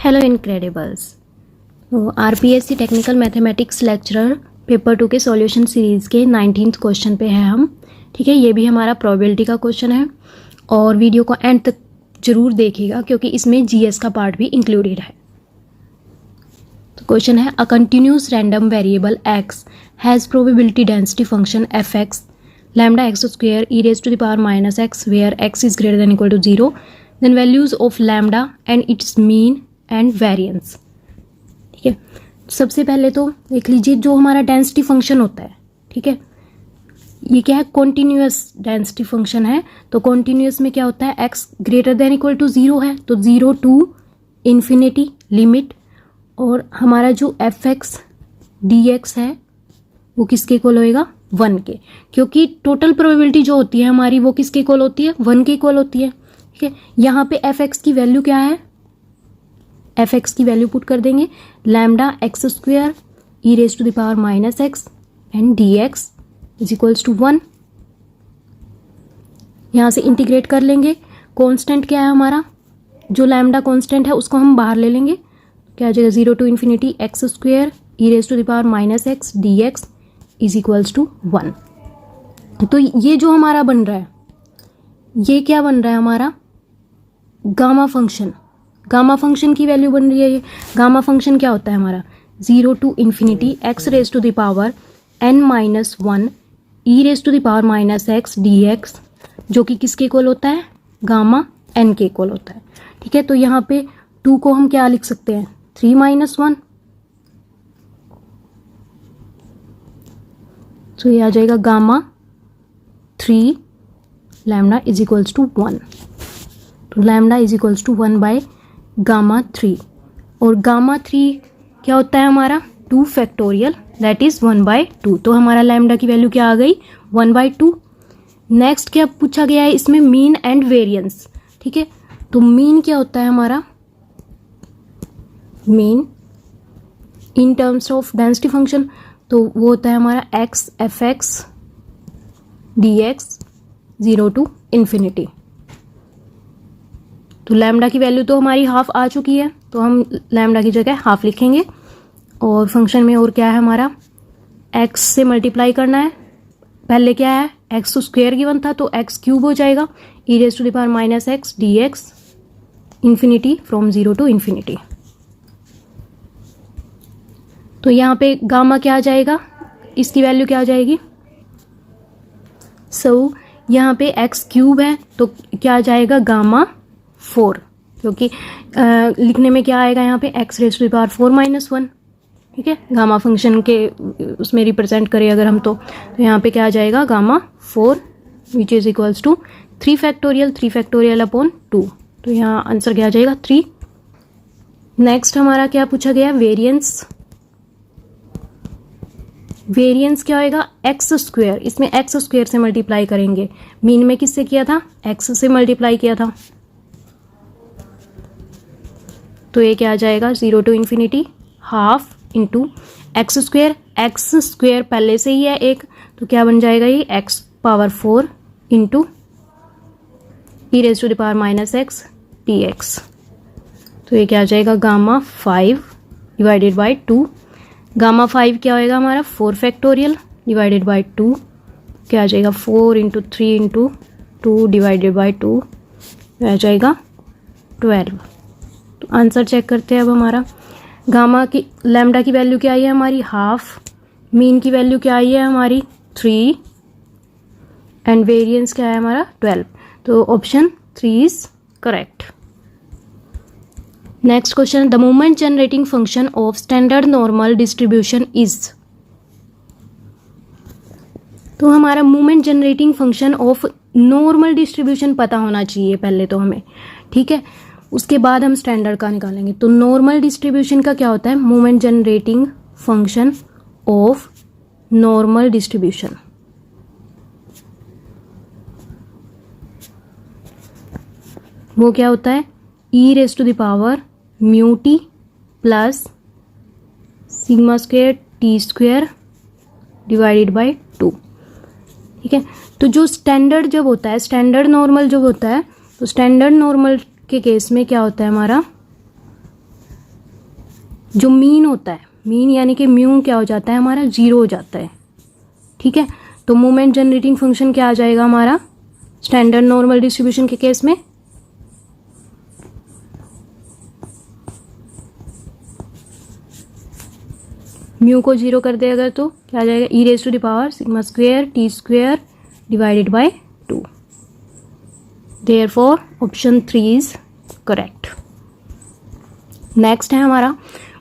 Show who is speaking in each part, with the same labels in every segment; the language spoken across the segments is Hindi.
Speaker 1: Hello Incredibles. RPSC technical mathematics lecturer paper 2 के सॉल्यूशन सीरीज़ के 19th क्वेश्चन पे है हम। ठीक है, ये भी हमारा प्रोबेबिलिटी का क्वेश्चन है और वीडियो को एंड तक जरूर देखिएगा क्योंकि इसमें जीएस का पार्ट भी इंक्लूडेड है। तो क्वेश्चन है, a continuous random variable X has probability density function F X lambda X square E raise to the power minus X where X is greater than equal to 0 then values of lambda and its mean and variance. ठीक है, सबसे पहले तो देख लीजिए जो हमारा डेंसिटी फंक्शन होता है। ठीक है, ये क्या है, कॉन्टिन्यूस डेंसिटी फंक्शन है। तो कॉन्टिन्यूस में क्या होता है, X greater than equal to 0 है तो 0 टू इन्फिनिटी लिमिट, और हमारा जो एफ एक्स डी एक्स है वो किसके इक्वल होएगा, 1 के, क्योंकि टोटल प्रोबेबिलिटी जो होती है हमारी वो किसके इक्वल होती है, 1 के इक्वल होती है। ठीक है, यहाँ पे एफ एक्स की वैल्यू क्या है, एफ एक्स की वैल्यू पुट कर देंगे lambda X square E raise to the power minus X and D X is equals to 1। यहाँ से इंटीग्रेट कर लेंगे। कांस्टेंट क्या है हमारा, जो लैम्डा कांस्टेंट है उसको हम बाहर ले लेंगे, क्या आ जाएगा 0 to infinity X square E raise to the power minus X D X is equals to 1। तो ये जो हमारा बन रहा है, ये क्या बन रहा है हमारा, गामा फंक्शन। गामा फंक्शन की वैल्यू बन रही है ये। गामा फंक्शन क्या होता है हमारा, 0 to infinity X raise to the power n minus 1 E raise to the power minus X D X, जो कि किसके इक्वल होता है, गामा n के इक्वल होता है। ठीक है, तो यहाँ पे 2 को हम क्या लिख सकते हैं, 3 माइनस 1, तो ये आ जाएगा gamma 3 lambda is equals to 1। तो lambda is equals to 1 by gamma 3, और गामा 3 क्या होता है हमारा, 2 फैक्टोरियल दैट इज 1/2। तो हमारा लैम्डा की वैल्यू क्या आ गई, 1/2। नेक्स्ट क्या पूछा गया है इसमें, मीन एंड वेरिएंस। ठीक है, तो मीन क्या होता है हमारा, mean in terms of density function, तो वो होता है हमारा X F X D X 0 to infinity. तो लैम्डा की वैल्यू तो हमारी हाफ आ चुकी है, तो हम लैम्डा की जगह हाफ लिखेंगे। और फंक्शन में और क्या है हमारा, एक्स से मल्टीप्लाई करना है। पहले क्या है, एक्स तो स्क्वायर गिवन था तो एक्स क्यूब हो जाएगा, E raise to the power minus X D X infinity from 0 to infinity. तो यहाँ पे गामा क्या आ जाएगा, इसकी वैल्यू क्या आ जाएगी, सो यहाँ पे एक्स क्यूब है तो क्या आ जाएगा, गामा 4, क्योंकि लिखने में क्या आएगा यहाँ पे, X raise to the power 4 minus 1। ठीक है, गामा फंक्शन के उसमें रिप्रेजेंट करें अगर हम तो यहाँ पे क्या आ जाएगा, gamma 4 which is equals to 3 factorial upon 2। तो यहाँ आंसर क्या आ जाएगा, 3। नेक्स्ट हमारा क्या पूछा गया, वेरिएंस। वेरिएंस क्या होएगा, एक्स स्क्वेयर, इसमें एक्स स्क्वेयर से मल्टीप्लाई करेंगे। मीन में किससे किया था, एक्स से मल्टीप्लाई किया था, तो ये क्या आ जाएगा, 0 to infinity half into X square पहले से ही है एक, तो क्या बन जाएगा ये X power 4 into E raise to the power minus X D X. तो ये क्या आ जाएगा, गामा 5 डिवाइडेड बाई 2। गामा 5 क्या होएगा हमारा, 4 फैक्टोरियल डिवाइडेड बाई 2, क्या आ जाएगा 4 इंटू 3 इंटू 2 डिवाइडेड बाई 2, आ जाएगा 12। तो आंसर चेक करते हैं अब हमारा, गामा की लैम्डा की वैल्यू क्या आई है हमारी, हाफ, मीन की वैल्यू क्या आई है हमारी 3, एंड वेरिएंस क्या है हमारा 12। तो option 3 is correct. Next question, the moment generating function of standard normal distribution is. तो हमारा moment generating function of normal distribution पता होना चाहिए पहले तो हमें। ठीक है, उसके बाद हम स्टैंडर्ड का निकालेंगे। तो नॉर्मल डिस्ट्रीब्यूशन का क्या होता है, moment generating function of normal distribution. वो क्या होता है, E raise to the power mu T plus sigma square T square divided by 2। ठीक है, तो जो स्टैंडर्ड जब होता है, स्टैंडर्ड नॉर्मल जब होता है, तो स्टैंडर्ड नॉर्मल के केस में क्या होता है हमारा, जो मीन होता है, मीन यानी कि म्यू क्या हो जाता है हमारा, 0 हो जाता है। ठीक है, तो मोमेंट जनरेटिंग फंक्शन क्या आ जाएगा हमारा स्टैंडर्ड नॉर्मल डिस्ट्रीब्यूशन के केस में, म्यू को 0 कर दे अगर तो क्या आ जाएगा, E raise to the power sigma square T square divided by 2। Therefore option 3 is correct. Next है हमारा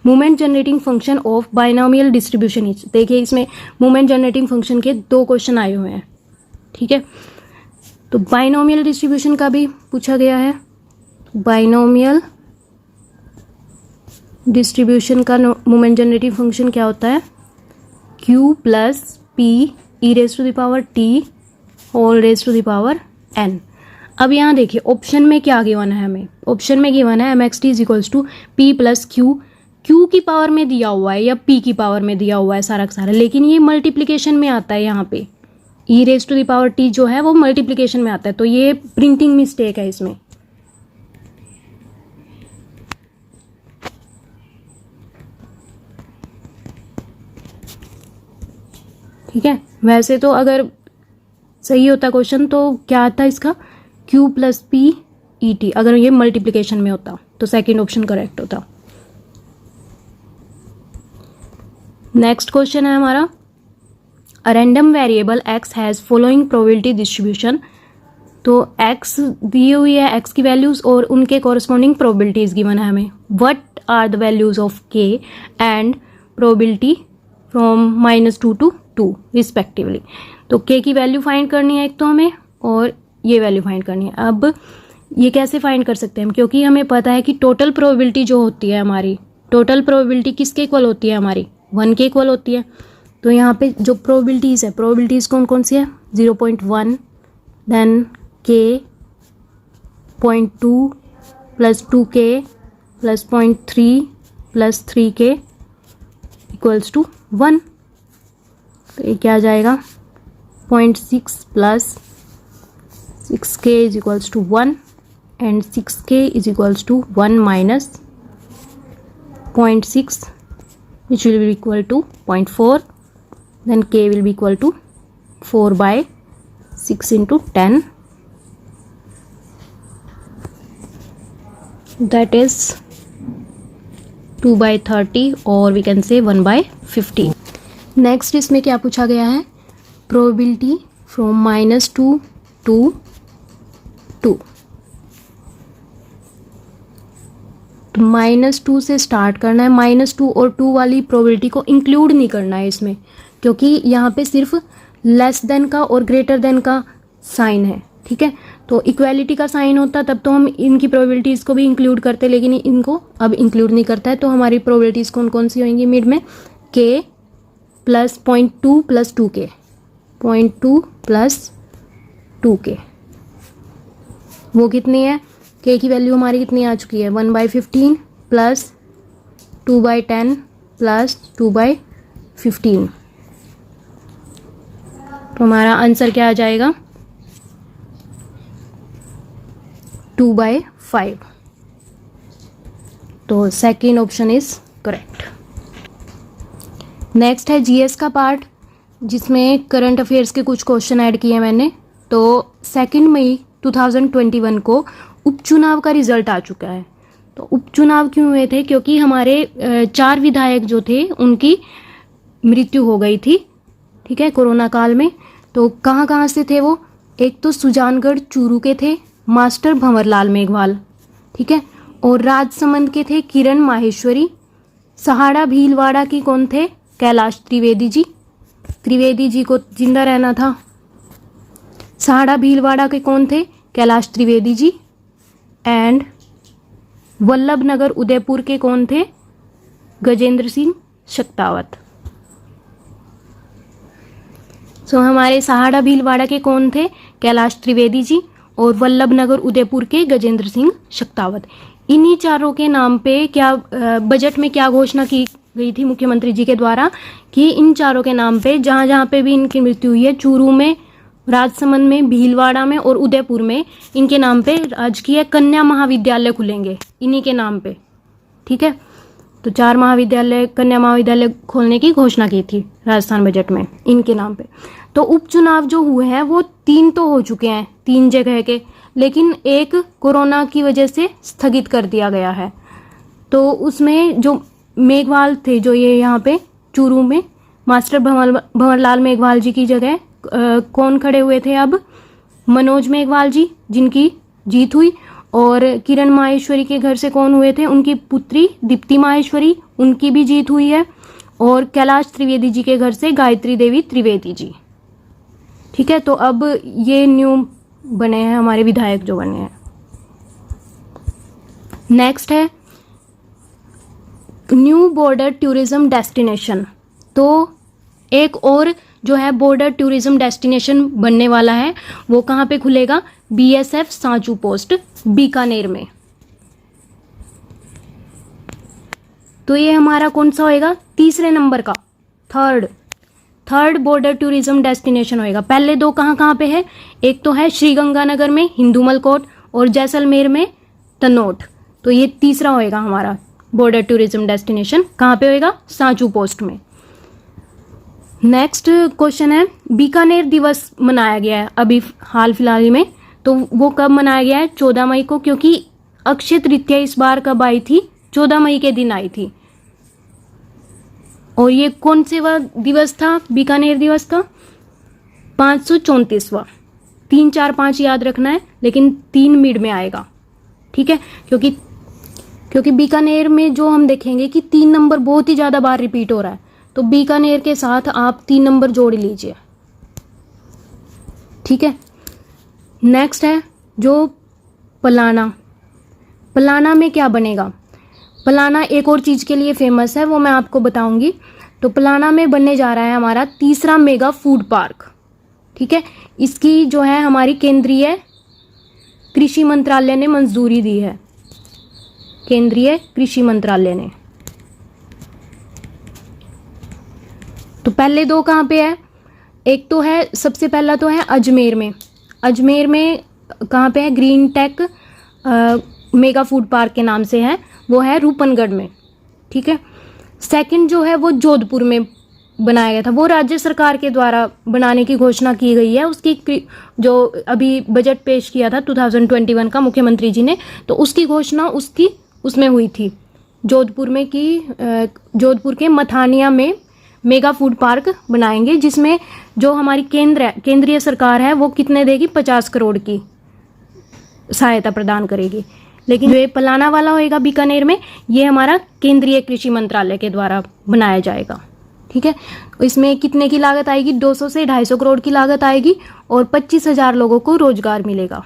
Speaker 1: moment generating function of binomial distribution is. देखिए इसमें मोमेंट जनरेटिंग फंक्शन के 2 क्वेश्चन आए हुए हैं। ठीक है, तो बाइनोमियल डिस्ट्रीब्यूशन का भी पूछा गया है। बाइनोमियल डिस्ट्रीब्यूशन का मोमेंट जनरेटिंग फंक्शन क्या होता है, q plus P E raise to the power T whole raise to the power n। अब यहाँ देखिए ऑप्शन में क्या गिवन है, हमें ऑप्शन में गिवन है mxt is equals to P plus Q, Q की पावर में दिया हुआ है या पी की पावर में दिया हुआ है सारा का सारा, लेकिन ये मल्टीप्लिकेशन में आता है। यहाँ पे E raise to the power T जो है वो मल्टीप्लिकेशन में आता है, तो ये प्रिंटिंग मिस्टेक है इसमें। ठीक है, वैसे तो अगर सही होता क्वेश्चन तो क्या आता इसका, q plus P E T, अगर ये मल्टीप्लिकेशन में होता तो सेकंड ऑप्शन करेक्ट होता। नेक्स्ट क्वेश्चन है हमारा, a random variable x has following probability distribution. तो x दी हुई है, x की वैल्यूज और उनके कॉरस्पॉन्डिंग प्रोबेबिलिटीज गिवन है हमें। What are the values of k and probability from -2 to 2 respectively. तो k की वैल्यू फाइंड करनी है एक तो हमें, और ये वैल्यू फाइंड करनी है। अब ये कैसे फाइंड कर सकते हैं हम, क्योंकि हमें पता है कि टोटल प्रोबेबिलिटी जो होती है हमारी, टोटल प्रोबेबिलिटी किसके इक्वल होती है हमारी, 1 के इक्वल होती है। तो यहाँ पे जो प्रोबेबिलिटीज़ है, प्रोबेबिलिटीज़ कौन कौन सी है, 0.1 then k 0.2 plus 2k plus 0.3 plus 3k equals to 1। तो ये क्या आ जाएगा, 0.6 plus 6k is equals to 1 and 6k is equals to 1 minus 0.6 which will be equal to 0.4, then k will be equal to 4 by 6 into 10, that is 2 by 30 or we can say 1 by 15। Next इसमें क्या पूछा गया है, प्रोबेबिलिटी फ्रॉम -2 to 2। तो -2 से स्टार्ट करना है, -2 और 2 वाली प्रोबेबिलिटी को इंक्लूड नहीं करना है इसमें, क्योंकि यहाँ पे सिर्फ लेस देन का और ग्रेटर देन का साइन है। ठीक है, तो इक्वालिटी का साइन होता तब तो हम इनकी प्रोबेबिलिटीज़ को भी इंक्लूड करते, लेकिन इनको अब इंक्लूड नहीं करता है। तो हमारी प्रोबेबिलिटीज़ कौन कौन सी होंगी मिड में, k plus 0.2 plus 2k, 0.2 plus 2k, वो कितनी है, k की वैल्यू हमारी कितनी आ चुकी है, 1 by 15 plus 2 by 10 plus 2 by 15। तो हमारा आंसर क्या आ जाएगा, 2 by 5। तो second option is correct. Next है जीएस का पार्ट, जिसमें करंट अफेयर्स के कुछ क्वेश्चन ऐड किए मैंने। तो 2 मई 2021 को उपचुनाव का रिजल्ट आ चुका है। तो उपचुनाव क्यों हुए थे, क्योंकि हमारे 4 विधायक जो थे उनकी मृत्यु हो गई थी। ठीक है, कोरोना काल में। तो कहाँ कहाँ से थे वो, एक तो सुजानगढ़ चूरू के थे मास्टर भंवरलाल मेघवाल, ठीक है, और राजसमंद के थे किरण माहेश्वरी। सहाड़ा भीलवाड़ा की कौन थे, कैलाश त्रिवेदी जी। त्रिवेदी जी को जिंदा रहना था। सहाड़ा भीलवाड़ा के कौन थे, कैलाश त्रिवेदी जी। एंड वल्लभ नगर उदयपुर के कौन थे, गजेंद्र सिंह शक्तावत। सो हमारे सहाड़ा भीलवाड़ा के कौन थे, कैलाश त्रिवेदी जी, और वल्लभ नगर उदयपुर के गजेंद्र सिंह शक्तावत। इन्हीं चारों के नाम पे क्या बजट में क्या घोषणा की गई थी मुख्यमंत्री जी के द्वारा, कि इन चारों के नाम पे जहाँ जहाँ पे भी इनकी मृत्यु हुई है, चूरू में, राजसमंद में, भीलवाड़ा में और उदयपुर में, इनके नाम पे राजकीय कन्या महाविद्यालय खुलेंगे इन्हीं के नाम पे। ठीक है, तो 4 महाविद्यालय, कन्या महाविद्यालय खोलने की घोषणा की थी राजस्थान बजट में इनके नाम पे। तो उपचुनाव जो हुए हैं वो 3 तो हो चुके हैं 3 जगह के, लेकिन एक कोरोना की वजह से स्थगित कर दिया गया है। तो उसमें जो मेघवाल थे, जो ये यहाँ पे चूरू में मास्टर भंवरलाल मेघवाल जी की जगह कौन खड़े हुए थे अब? मनोज मेघवाल जी, जिनकी जीत हुई। और किरण माहेश्वरी के घर से कौन हुए थे? उनकी पुत्री दीप्ति माहेश्वरी, उनकी भी जीत हुई है। और कैलाश त्रिवेदी जी के घर से गायत्री देवी त्रिवेदी जी। ठीक है, तो अब ये न्यू बने हैं हमारे विधायक जो बने हैं। नेक्स्ट है न्यू बॉर्डर टूरिज्म डेस्टिनेशन। तो एक और जो है बॉर्डर टूरिज्म डेस्टिनेशन बनने वाला है, वो कहाँ पे खुलेगा? बीएसएफ सांचू पोस्ट बीकानेर में। तो ये हमारा कौन सा होएगा? तीसरे नंबर का, थर्ड बॉर्डर टूरिज्म डेस्टिनेशन होएगा। पहले 2 कहाँ पे है? एक तो है श्रीगंगानगर में हिंदूमल कोट और जैसलमेर में तनोट। तो ये तीसरा होएगा हमारा बॉर्डर टूरिज्म डेस्टिनेशन। कहाँ पे होएगा? सांचू पोस्ट में। नेक्स्ट क्वेश्चन है, बीकानेर दिवस मनाया गया है अभी हाल फिलहाल में। तो वो कब मनाया गया है? 14 मई को, क्योंकि अक्षय तृतीया इस बार कब आई थी? 14 मई के दिन आई थी। और ये कौन से वह दिवस था बीकानेर दिवस का? 534वां। 3, 4, 5 याद रखना है, लेकिन 3 मिड में आएगा। ठीक है, क्योंकि बीकानेर में जो हम देखेंगे कि 3 नंबर बहुत ही ज़्यादा बार रिपीट हो रहा है, तो बीकानेर के साथ आप 3 नंबर जोड़ लीजिए। ठीक है, नेक्स्ट है जो पलाना में क्या बनेगा? पलाना एक और चीज़ के लिए फेमस है, वो मैं आपको बताऊंगी। तो पलाना में बनने जा रहा है हमारा तीसरा मेगा फूड पार्क। ठीक है, इसकी जो है हमारी केंद्रीय कृषि मंत्रालय ने मंजूरी दी है, केंद्रीय कृषि मंत्रालय ने। तो पहले 2 कहाँ पे है? एक तो है, सबसे पहला तो है अजमेर में। अजमेर में कहाँ पे है? Green Tech Mega Food Park के नाम से है, वो है रूपनगढ़ में। ठीक है, सेकंड जो है वो जोधपुर में बनाया गया था, वो राज्य सरकार के द्वारा बनाने की घोषणा की गई है। उसकी जो अभी बजट पेश किया था 2021 का मुख्यमंत्री जी ने, तो उसकी घोषणा उसमें हुई थी जोधपुर में कि जोधपुर के मथानिया में मेगा फूड पार्क बनाएंगे, जिसमें जो हमारी केंद्रीय सरकार है वो कितने देगी? 50 करोड़ की सहायता प्रदान करेगी। लेकिन जो ये पलाना वाला होएगा बीकानेर में, ये हमारा केंद्रीय कृषि मंत्रालय के द्वारा बनाया जाएगा। ठीक है, इसमें कितने की लागत आएगी? 200 से 250 करोड़ की लागत आएगी और 25,000 लोगों को रोजगार मिलेगा।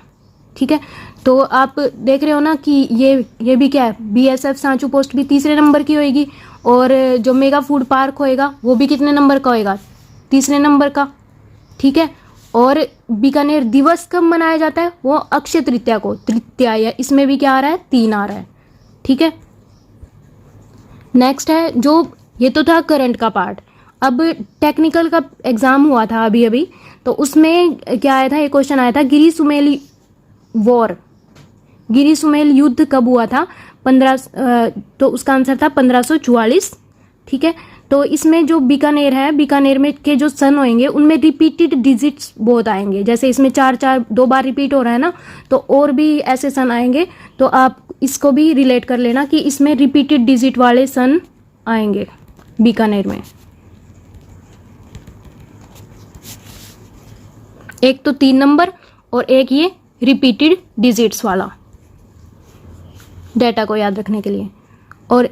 Speaker 1: ठीक है, तो आप देख रहे हो ना कि ये भी क्या है? बीएसएफ सांचू पोस्ट भी तीसरे नंबर की होएगी, और जो मेगा फूड पार्क होएगा वो भी कितने नंबर का होएगा? तीसरे नंबर का। ठीक है, और बीकानेर दिवस कब मनाया जाता है? वो अक्षय तृतीया को, तृतीया, या इसमें भी क्या आ रहा है? 3 आ रहा है। ठीक है, नेक्स्ट है जो, ये तो था करंट का पार्ट। अब टेक्निकल का एग्जाम हुआ था अभी, तो उसमें क्या आया था? एक क्वेश्चन आया था, गिरी सुमेल वॉर, गिरी सुमेल युद्ध कब हुआ था? तो उसका आंसर था 1544। ठीक है, तो इसमें जो बीकानेर है, बीकानेर में के जो सन होंगे उनमें रिपीटेड डिजिट्स बहुत आएंगे। जैसे इसमें 4 2 बार रिपीट हो रहा है ना, तो और भी ऐसे सन आएंगे। तो आप इसको भी रिलेट कर लेना कि इसमें रिपीटेड डिजिट वाले सन आएंगे बीकानेर में। एक तो 3 नंबर और एक ये रिपीटेड डिजिट्स वाला, डेटा को याद रखने के लिए। और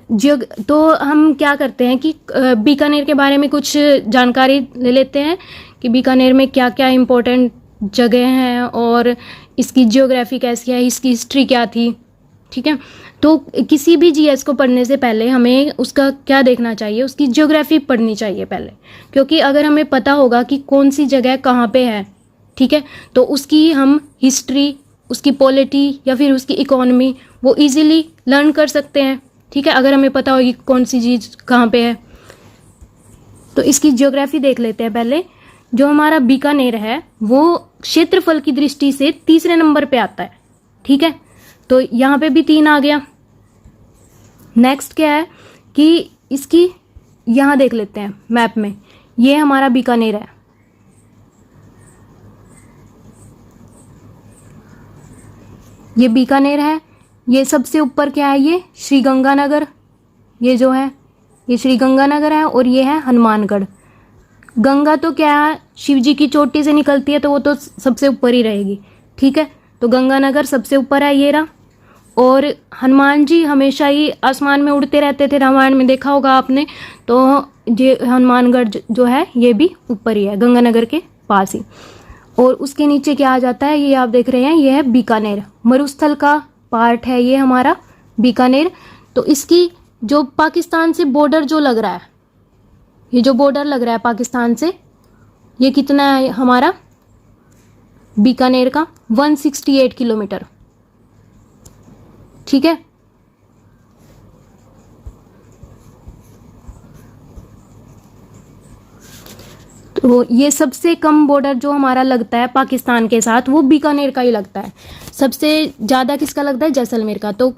Speaker 1: तो हम क्या करते हैं कि बीकानेर के बारे में कुछ जानकारी ले लेते हैं कि बीकानेर में क्या क्या इम्पोर्टेंट जगह हैं और इसकी जियोग्राफी कैसी है, इसकी हिस्ट्री क्या थी। ठीक है, तो किसी भी जीएस को पढ़ने से पहले हमें उसका क्या देखना चाहिए? उसकी जियोग्राफी पढ़नी चाहिए पहले, क्योंकि अगर हमें पता होगा कि कौन सी जगह कहाँ पे है, ठीक है, तो उसकी हम हिस्ट्री, उसकी पॉलिटी या फिर उसकी इकोनॉमी वो इजीली लर्न कर सकते हैं। ठीक है, अगर हमें पता होगी कौन सी चीज़ कहाँ पे है। तो इसकी ज्योग्राफी देख लेते हैं पहले। जो हमारा बीकानेर है वो क्षेत्रफल की दृष्टि से तीसरे नंबर पे आता है। ठीक है, तो यहाँ पे भी 3 आ गया। नेक्स्ट क्या है कि इसकी यहाँ देख लेते हैं मैप में, ये हमारा बीकानेर है, ये बीकानेर है। ये सबसे ऊपर क्या है, ये श्रीगंगानगर, ये जो है ये श्रीगंगानगर है, और ये है हनुमानगढ़। गंगा तो क्या है, शिव जी की चोटी से निकलती है, तो वो तो सबसे ऊपर ही रहेगी, ठीक है। तो गंगानगर सबसे ऊपर है, ये रहा। और हनुमान जी हमेशा ही आसमान में उड़ते रहते थे, रामायण में देखा होगा आपने। तो ये हनुमानगढ़ जो है ये भी ऊपर ही है, गंगानगर के पास ही। और उसके नीचे क्या आ जाता है, ये आप देख रहे हैं, ये है बीकानेर, मरुस्थल का पार्ट है ये हमारा बीकानेर। तो इसकी जो पाकिस्तान से बॉर्डर जो लग रहा है, ये जो बॉर्डर लग रहा है पाकिस्तान से, ये कितना है हमारा बीकानेर का, 168 किलोमीटर, ठीक है। तो ये सबसे कम बॉर्डर जो हमारा लगता है पाकिस्तान के साथ, वो बीकानेर का ही लगता है। सबसे ज़्यादा किसका लगता है, जैसलमेर का। तो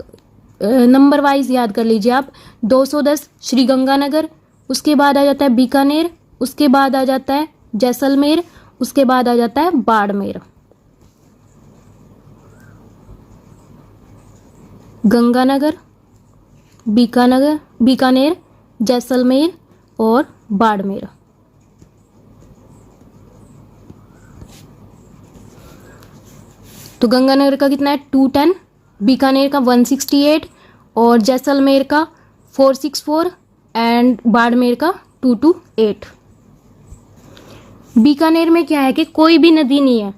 Speaker 1: नंबर वाइज याद कर लीजिए आप, 210 श्रीगंगानगर, उसके बाद आ जाता है बीकानेर, उसके बाद आ जाता है जैसलमेर, उसके बाद आ जाता है बाड़मेर। गंगानगर, बीकानेर, जैसलमेर और बाड़मेर। तो गंगानगर का कितना है, 210, बीकानेर का 168 और जैसलमेर का 464 एंड बाड़मेर का 228। बीकानेर में क्या है कि कोई भी नदी नहीं है,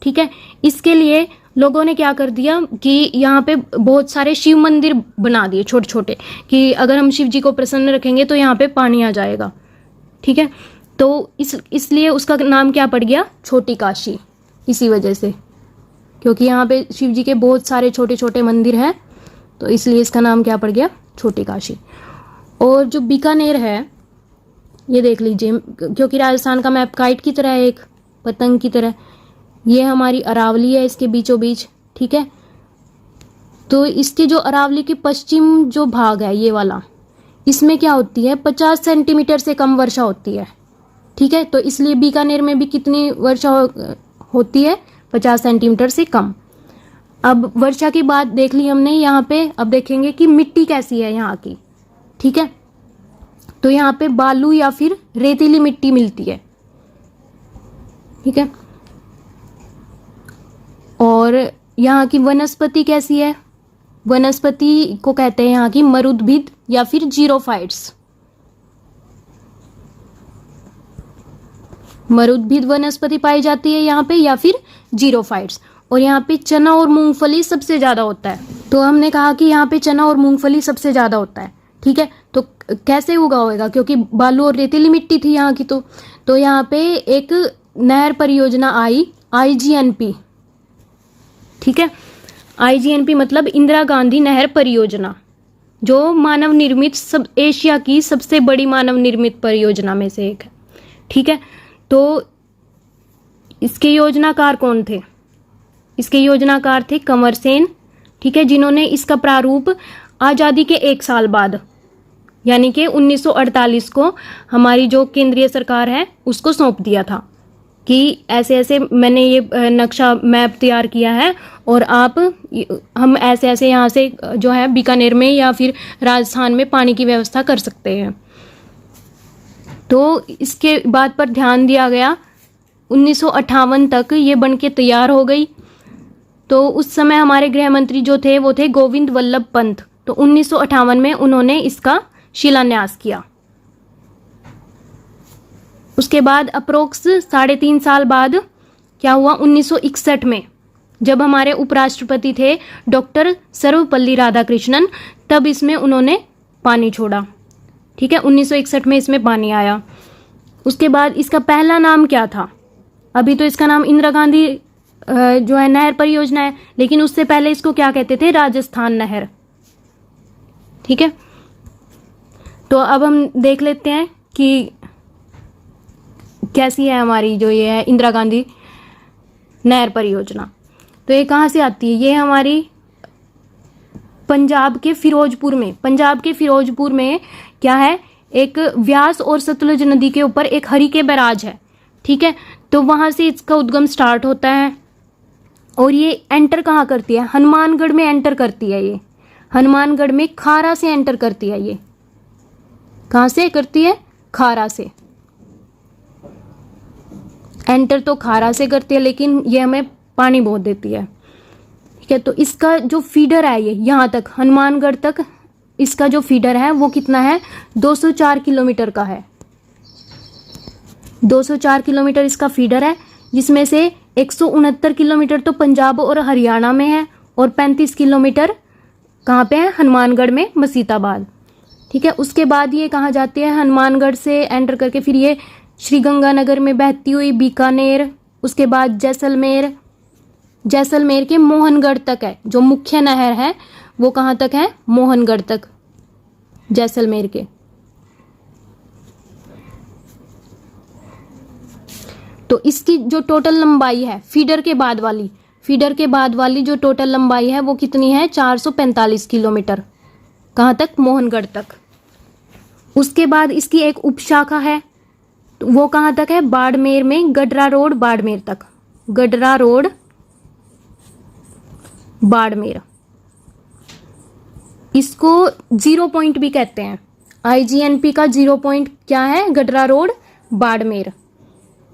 Speaker 1: ठीक है। इसके लिए लोगों ने क्या कर दिया कि यहाँ पे बहुत सारे शिव मंदिर बना दिए छोटे छोटे, कि अगर हम शिव जी को प्रसन्न रखेंगे तो यहाँ पे पानी आ जाएगा, ठीक है। तो इसलिए उसका नाम क्या पड़ गया, छोटी काशी, इसी वजह से, क्योंकि यहाँ पे शिव जी के बहुत सारे छोटे छोटे मंदिर हैं, तो इसलिए इसका नाम क्या पड़ गया, छोटी काशी। और जो बीकानेर है, ये देख लीजिए, क्योंकि राजस्थान का मैप काइट की तरह है, एक पतंग की तरह, ये हमारी अरावली है इसके बीचों बीच, ठीक है। तो इसके जो अरावली के पश्चिम जो भाग है ये वाला, इसमें क्या होती है, 50 सेंटीमीटर से कम वर्षा होती है, ठीक है। तो इसलिए बीकानेर में भी कितनी वर्षा होती है, 50 सेंटीमीटर से कम। अब वर्षा की बात देख ली हमने यहाँ पे, अब देखेंगे कि मिट्टी कैसी है यहाँ की, ठीक है। तो यहाँ पे बालू या फिर रेतीली मिट्टी मिलती है, ठीक है। और यहाँ की वनस्पति कैसी है, वनस्पति को कहते हैं यहाँ की मरुद्भिद या फिर जीरोफाइट्स, मरुद्भिद वनस्पति पाई जाती है यहाँ पे, या फिर जीरोफाइट्स। और यहाँ पे चना और मूंगफली सबसे ज़्यादा होता है। तो हमने कहा कि यहाँ पे चना और मूंगफली सबसे ज़्यादा होता है, ठीक है। तो कैसे उगा होगा, क्योंकि बालू और रेतीली मिट्टी थी यहाँ की। तो यहाँ पे एक नहर परियोजना आई, IGNP, ठीक है। IGNP मतलब इंदिरा गांधी नहर परियोजना, जो मानव निर्मित सब एशिया की सबसे बड़ी मानव निर्मित परियोजना में से एक है, ठीक है। तो इसके योजनाकार कौन थे, इसके योजनाकार थे कंवर सेन, ठीक है, जिन्होंने इसका प्रारूप आज़ादी के 1 साल बाद, यानी कि 1948 को हमारी जो केंद्रीय सरकार है उसको सौंप दिया था, कि ऐसे ऐसे मैंने ये नक्शा मैप तैयार किया है, और हम ऐसे ऐसे यहाँ से जो है बीकानेर में या फिर राजस्थान में पानी की व्यवस्था कर सकते हैं। तो इसके बात पर ध्यान दिया गया, 1958 तक ये बन के तैयार हो गई। तो उस समय हमारे गृह मंत्री जो थे वो थे गोविंद वल्लभ पंत। तो 1958 में उन्होंने इसका शिलान्यास किया। उसके बाद अप्रोक्स 3.5 साल बाद क्या हुआ, 1961 में, जब हमारे उपराष्ट्रपति थे डॉक्टर सर्वपल्ली राधाकृष्णन, तब इसमें उन्होंने पानी छोड़ा, ठीक है। 1961 में इसमें पानी आया। उसके बाद इसका पहला नाम क्या था, अभी तो इसका नाम इंदिरा गांधी जो है नहर परियोजना है, लेकिन उससे पहले इसको क्या कहते थे, राजस्थान नहर, ठीक है। तो अब हम देख लेते हैं कि कैसी है हमारी जो ये है इंदिरा गांधी नहर परियोजना। तो ये कहाँ से आती है, ये हमारी पंजाब के फिरोजपुर में क्या है, एक व्यास और सतलुज नदी के ऊपर एक हरिके बैराज है, ठीक है। तो वहां से इसका उद्गम स्टार्ट होता है और ये एंटर कहाँ करती है, हनुमानगढ़ में एंटर करती है। ये हनुमानगढ़ में खारा से एंटर करती है। ये कहाँ से करती है, खारा से एंटर, तो खारा से करती है, लेकिन ये हमें पानी बहुत देती है, ठीक है। तो इसका जो फीडर है ये यहाँ तक हनुमानगढ़ तक, इसका जो फीडर है वो कितना है, 204 किलोमीटर का है। 204 किलोमीटर इसका फीडर है, जिसमें से 169 किलोमीटर तो पंजाब और हरियाणा में है और 35 किलोमीटर कहाँ पे है, हनुमानगढ़ में, मसीताबाद, ठीक है। उसके बाद ये कहाँ जाती है, हनुमानगढ़ से एंटर करके फिर ये श्रीगंगानगर में बहती हुई बीकानेर, उसके बाद जैसलमेर, जैसलमेर के मोहनगढ़ तक है। जो मुख्य नहर है वो कहाँ तक है, मोहनगढ़ तक, जैसलमेर के। तो इसकी जो टोटल लंबाई है फीडर के बाद वाली, फीडर के बाद वाली जो टोटल लंबाई है वो कितनी है, 445 किलोमीटर, कहाँ तक, मोहनगढ़ तक। उसके बाद इसकी एक उपशाखा है, तो वो कहाँ तक है, बाड़मेर में, गडरा रोड बाड़मेर तक, गडरा रोड बाड़मेर। इसको 0 पॉइंट भी कहते हैं, IGNP का 0 पॉइंट क्या है, गडरा रोड बाड़मेर,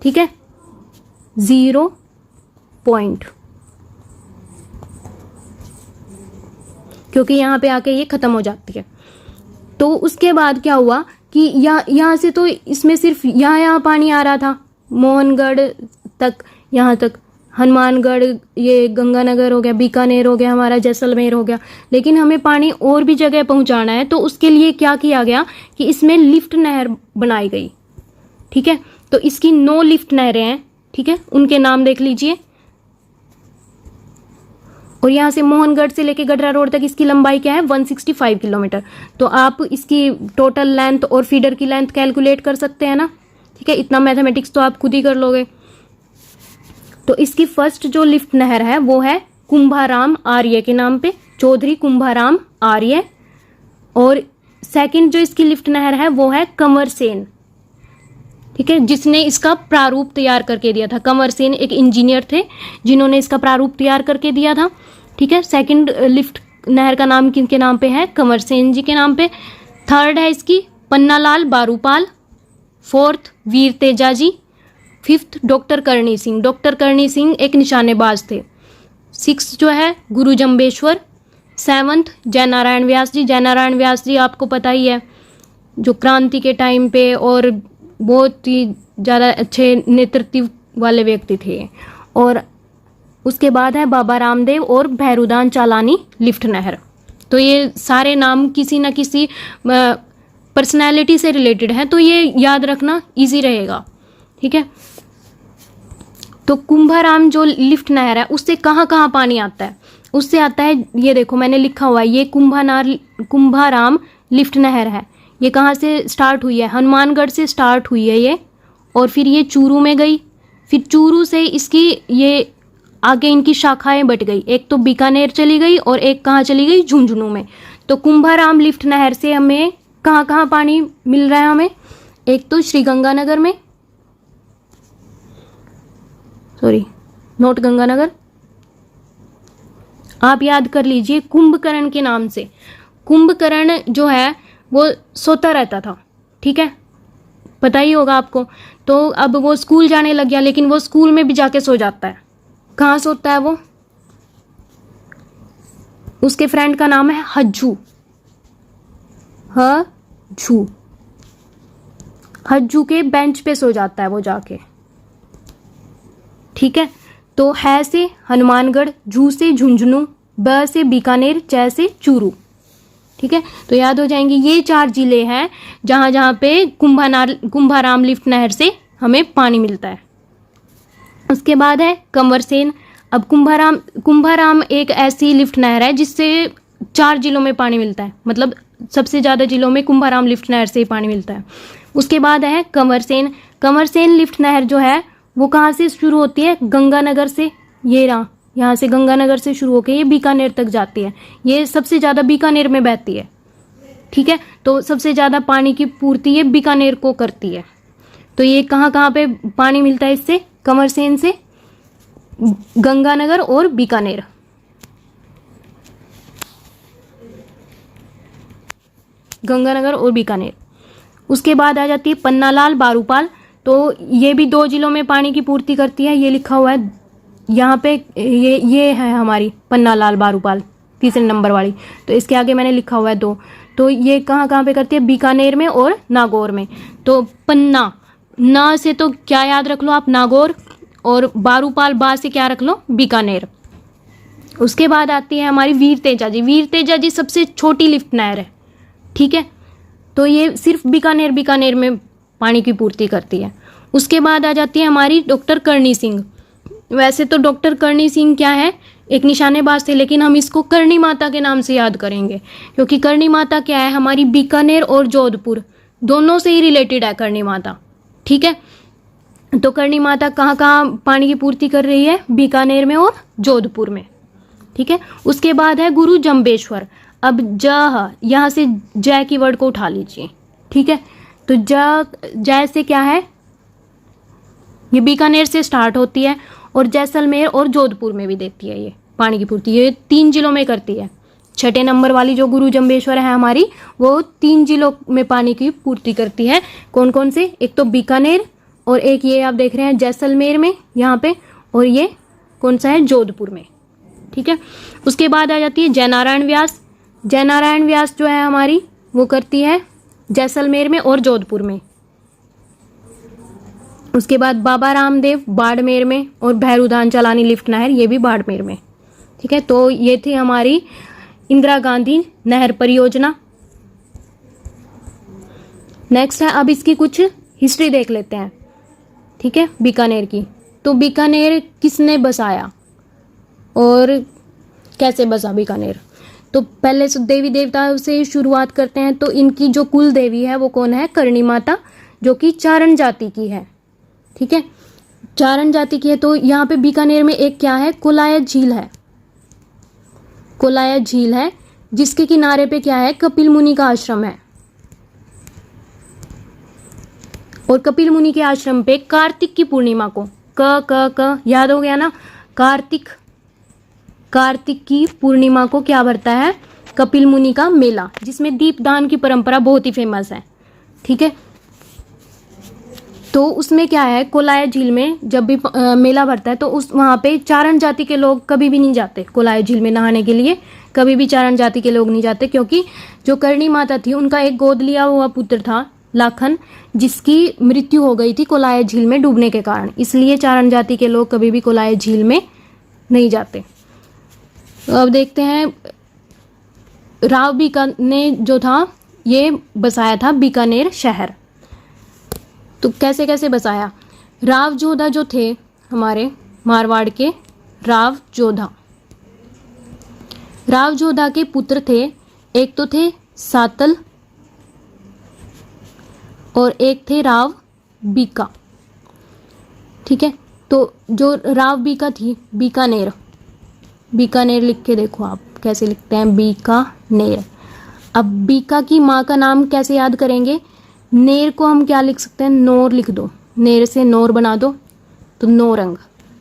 Speaker 1: ठीक है, 0 पॉइंट, क्योंकि यहाँ पे आके ये खत्म हो जाती है। तो उसके बाद क्या हुआ कि यहाँ से तो इसमें सिर्फ यहाँ पानी आ रहा था, मोहनगढ़ तक, यहाँ तक हनुमानगढ़, ये गंगानगर हो गया, बीकानेर हो गया, हमारा जैसलमेर हो गया, लेकिन हमें पानी और भी जगह पहुंचाना है। तो उसके लिए क्या किया गया कि इसमें लिफ्ट नहर बनाई गई, ठीक है। तो इसकी 9 लिफ्ट नहरें हैं, ठीक है, उनके नाम देख लीजिए। और यहाँ से मोहनगढ़ से लेके गडरा रोड तक इसकी लंबाई क्या है, 165 किलोमीटर। तो आप इसकी टोटल लेंथ और फीडर की लेंथ कैलकुलेट कर सकते हैं ना, ठीक है। इतना मैथमेटिक्स तो आप खुद ही कर लोगे। तो इसकी फर्स्ट जो लिफ्ट नहर है वो है कुंभाराम आर्य के नाम पे, चौधरी कुंभाराम आर्य। और सेकंड जो इसकी लिफ्ट नहर है वो है कंवर सेन, ठीक है, जिसने इसका प्रारूप तैयार करके दिया था। कंवर सेन एक इंजीनियर थे जिन्होंने इसका प्रारूप तैयार करके दिया था, ठीक है। सेकंड लिफ्ट नहर का नाम किनके नाम पे है, कंवर सेन जी के नाम पे। थर्ड है इसकी पन्नालाल बारूपाल। फोर्थ वीर Teja ji. Fifth doctor Karni Singh, doctor Karni Singh एक निशानेबाज थे। सिक्स जो है गुरु जम्बेश्वर। सेवंथ जयनारायण व्यास जी। जयनारायण व्यास जी आपको पता ही है, जो क्रांति के टाइम पे और बहुत ही ज़्यादा अच्छे नेतृत्व वाले व्यक्ति थे। और उसके बाद है बाबा रामदेव और भैरूदान चालानी लिफ्ट नहर। तो ये सारे नाम किसी न किसी पर्सनैलिटी से रिलेटेड है, तो ये याद रखना इजी रहेगा, ठीक है। तो कुंभाराम जो लिफ्ट नहर है उससे कहाँ कहाँ पानी आता है, उससे आता है, ये देखो मैंने लिखा हुआ है, ये कुंभाराम लिफ्ट नहर है। ये कहाँ से स्टार्ट हुई है, हनुमानगढ़ से स्टार्ट हुई है ये, और फिर ये चूरू में गई, फिर चूरू से इसकी ये आगे इनकी शाखाएं बट गई, एक तो बीकानेर चली गई और एक कहाँ चली गई, झुंझुनू में। तो कुंभाराम लिफ्ट नहर से हमें कहाँ कहाँ पानी मिल रहा है हमें, एक तो श्रीगंगानगर में, सॉरी नोट गंगानगर, आप याद कर लीजिए कुंभकर्ण के नाम से। कुंभकर्ण जो है वो सोता रहता था, ठीक है, पता ही होगा आपको। तो अब वो स्कूल जाने लग गया, लेकिन वो स्कूल में भी जाके सो जाता है। कहाँ सोता है वो, उसके फ्रेंड का नाम है हज्जू, हज्जू के बेंच पे सो जाता है वो जाके, ठीक है। तो है से हनुमानगढ़, झू से झुंझुनू, ब से बीकानेर, च से चूरू, ठीक है। तो याद हो जाएंगे, ये 4 जिले हैं जहां जहां पे कुंभाराम लिफ्ट नहर से हमें पानी मिलता है। उसके बाद है कंवर सेन। अब कुंभाराम एक ऐसी लिफ्ट नहर है जिससे 4 जिलों में पानी मिलता है, मतलब सबसे ज़्यादा जिलों में कुंभाराम लिफ्ट नहर से ही पानी मिलता है। उसके बाद है कंवर सेन। कंवर सेन लिफ्ट नहर जो है वो कहाँ से शुरू होती है, गंगानगर से, ये रहा, यहाँ से गंगानगर से शुरू होकर ये बीकानेर तक जाती है। ये सबसे ज़्यादा बीकानेर में बहती है, ठीक है। तो सबसे ज़्यादा पानी की पूर्ति ये बीकानेर को करती है। तो ये कहाँ कहाँ पे पानी मिलता है इससे, कंवरसेन से, गंगानगर और बीकानेर। गंगानगर और बीकानेर। उसके बाद आ जाती है पन्नालाल बारूपाल। तो ये भी 2 जिलों में पानी की पूर्ति करती है। ये लिखा हुआ है यहाँ पे, ये है हमारी पन्नालाल बारूपाल, तीसरे नंबर वाली। तो इसके आगे मैंने लिखा हुआ है 2। तो ये कहाँ कहाँ पे करती है, बीकानेर में और नागौर में। तो पन्ना, ना से तो क्या याद रख लो आप, नागौर, और बारूपाल, बा से क्या रख लो, बीकानेर। उसके बाद आती है हमारी वीर तेजा जी। वीर तेजा जी सबसे छोटी लिफ्ट नहर है, ठीक है। तो ये सिर्फ बीकानेर में पानी की पूर्ति करती है। उसके बाद आ जाती है हमारी डॉक्टर करणी सिंह। वैसे तो डॉक्टर करणी सिंह क्या है, एक निशानेबाज थे, लेकिन हम इसको करणी माता के नाम से याद करेंगे, क्योंकि करणी माता क्या है, हमारी बीकानेर और जोधपुर दोनों से ही रिलेटेड है करणी माता, ठीक है। तो करणी माता कहाँ कहाँ पानी की पूर्ति कर रही है, बीकानेर में और जोधपुर में, ठीक है। उसके बाद है गुरु जम्बेश्वर। अब ज, यहाँ से जय की वर्ड को उठा लीजिए, ठीक है। तो जय से क्या है, ये बीकानेर से स्टार्ट होती है और जैसलमेर और जोधपुर में भी देती है ये पानी की पूर्ति। ये 3 जिलों में करती है। 6ठे नंबर वाली जो गुरु जम्बेश्वर है हमारी, वो 3 जिलों में पानी की पूर्ति करती है। कौन कौन से, एक तो बीकानेर, और एक ये आप देख रहे हैं जैसलमेर में यहाँ पे, और ये कौन सा है, जोधपुर में, ठीक है। उसके बाद आ जाती है जयनारायण व्यास। जयनारायण व्यास जो है हमारी, वो करती है जैसलमेर में और जोधपुर में। उसके बाद बाबा रामदेव बाड़मेर में, और भैरूदान चलानी लिफ्ट नहर, ये भी बाड़मेर में, ठीक है। तो ये थी हमारी इंदिरा गांधी नहर परियोजना। नेक्स्ट है, अब इसकी कुछ हिस्ट्री देख लेते हैं, ठीक है, बीकानेर की। तो बीकानेर किसने बसाया और कैसे बसा बीकानेर, तो पहले देवी देवता से शुरुआत करते हैं। तो इनकी जो कुल देवी है वो कौन है, करणी माता, जो कि चारण जाति की है, ठीक है, चारण जाति की है। तो यहाँ पे बीकानेर में एक क्या है, कोलाया झील है। कोलाया झील है, जिसके किनारे पे क्या है, कपिल मुनि का आश्रम है। और कपिल मुनि के आश्रम पे कार्तिक की पूर्णिमा को, क याद हो गया ना, कार्तिक की पूर्णिमा को क्या भरता है, कपिल मुनि का मेला, जिसमें दीपदान की परंपरा बहुत ही फेमस है, ठीक है। तो उसमें क्या है, कोलाया झील में जब भी मेला भरता है तो उस वहाँ पे चारण जाति के लोग कभी भी नहीं जाते कोलाया झील में नहाने के लिए, कभी भी चारण जाति के लोग नहीं जाते, क्योंकि जो करणी माता थी उनका एक गोद लिया हुआ पुत्र था लाखन, जिसकी मृत्यु हो गई थी कोलाया झील में डूबने के कारण, इसलिए चारण जाति के लोग कभी भी कोलाया झील में नहीं जाते। तो अब देखते हैं, राव बीका ने जो था ये बसाया था बीकानेर शहर। तो कैसे कैसे बसाया, राव जोधा जो थे हमारे मारवाड़ के, राव जोधा के पुत्र थे, एक तो थे सातल और एक थे राव बीका, ठीक है। तो जो राव बीका थी, बीकानेर लिख के देखो आप कैसे लिखते हैं, बीकानेर। अब बीका की माँ का नाम कैसे याद करेंगे, नेर को हम क्या लिख सकते हैं, नोर लिख दो, नेर से नोर बना दो, तो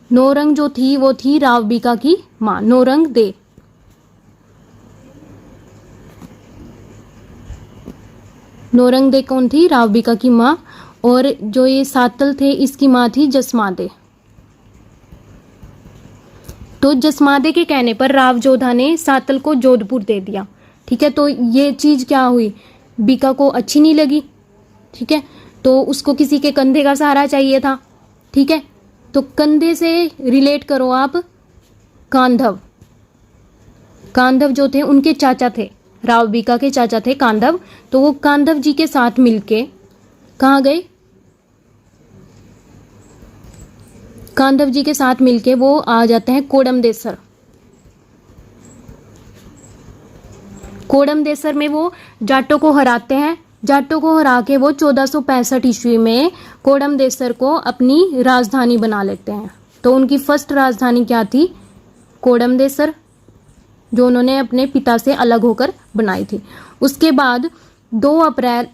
Speaker 1: नौरंग जो थी वो थी राव बीका की माँ, नौरंग दे। नौरंग दे कौन थी, राव बीका की माँ। और जो ये सातल थे इसकी माँ थी जसमादे। तो जसमादे के कहने पर राव जोधा ने सातल को जोधपुर दे दिया, ठीक है। तो ये चीज क्या हुई, बीका को अच्छी नहीं लगी, ठीक है। तो उसको किसी के कंधे का सहारा चाहिए था, ठीक है। तो कंधे से रिलेट करो आप कांधव जो थे उनके चाचा थे, राव बीका के चाचा थे कांधव। तो वो कांधव जी के साथ मिलके कहाँ गए, कांधव जी के साथ मिलके वो आ जाते हैं कोडमदेसर में वो जाटों को हराते हैं। जाटों को हरा के वो 1465 ईस्वी में कोडमदेसर को अपनी राजधानी बना लेते हैं। तो उनकी फर्स्ट राजधानी क्या थी, कोडमदेसर। जो उन्होंने अपने पिता से अलग होकर बनाई थी। उसके बाद 2 अप्रैल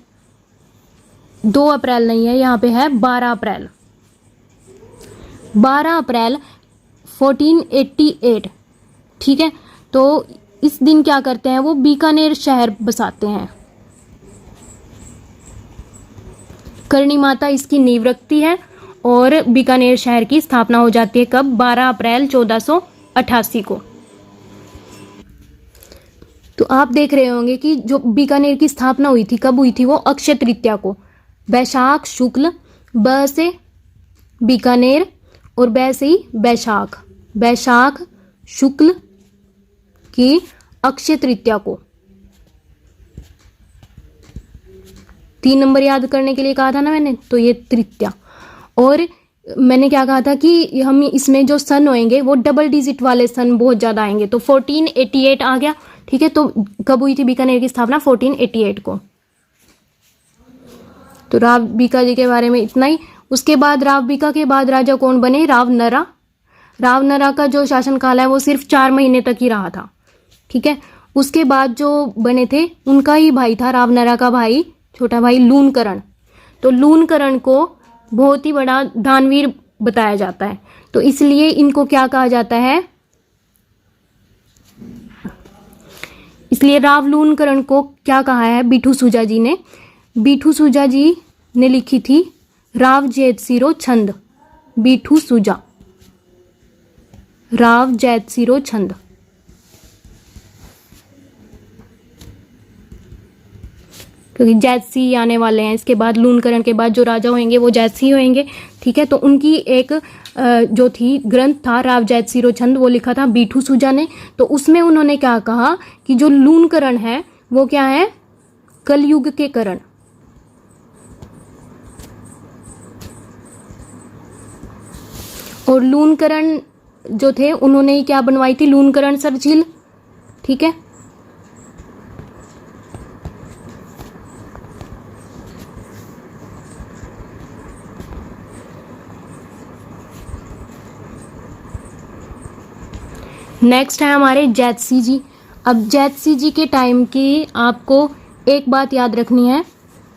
Speaker 1: नहीं है, यहाँ पे है 12 अप्रैल 1488। ठीक है, तो इस दिन क्या करते हैं वो बीकानेर शहर बसाते हैं। करणी माता इसकी नींव रखती है और बीकानेर शहर की स्थापना हो जाती है कब? 12 अप्रैल 1488 को। तो आप देख रहे होंगे कि जो बीकानेर की स्थापना हुई थी, कब हुई थी वो? अक्षय तृतीया को। वैशाख शुक्ल, ब से बीकानेर और बै से ही वैशाख शुक्ल की अक्षय तृतीया को। 3 नंबर याद करने के लिए कहा था ना मैंने, तो ये तृतीया। और मैंने क्या कहा था कि हम इसमें जो सन होंगे वो डबल डिजिट वाले सन बहुत ज़्यादा आएंगे, तो 1488 आ गया। ठीक है, तो कब हुई थी बीकानेर की स्थापना? 1488 को। तो राव बीका जी के बारे में इतना ही। उसके बाद राव बीका के बाद राजा कौन बने? रावनरा। रावनरा का जो शासनकाल है वो सिर्फ 4 महीने तक ही रहा था। ठीक है, उसके बाद जो बने थे उनका ही भाई था, रावनरा का भाई, छोटा भाई लूनकरण। तो लूनकरण को बहुत ही बड़ा दानवीर बताया जाता है, तो इसलिए इनको क्या कहा जाता है? इसलिए राव लूनकरण को क्या कहा है बिठू सूजा जी ने? बिठू सूजा जी ने लिखी थी राव जैतसिरो छंद। बिठू सूजा, राव जैतसिरो छंद। क्योंकि जैतसी आने वाले हैं, इसके बाद लूनकरण के बाद जो राजा होंगे वो जैतसी होंगे। ठीक है, तो उनकी एक जो थी ग्रंथ था राव जैतसिरो छंद, वो लिखा था बिठू सूजा ने। तो उसमें उन्होंने क्या कहा कि जो लूनकरण है वो क्या है? कलयुग के करण। और लूनकरण जो थे उन्होंने क्या बनवाई थी? लूनकरण सर झील। ठीक है, नेक्स्ट है हमारे जैतसी जी। अब जैतसी जी के टाइम की आपको एक बात याद रखनी है,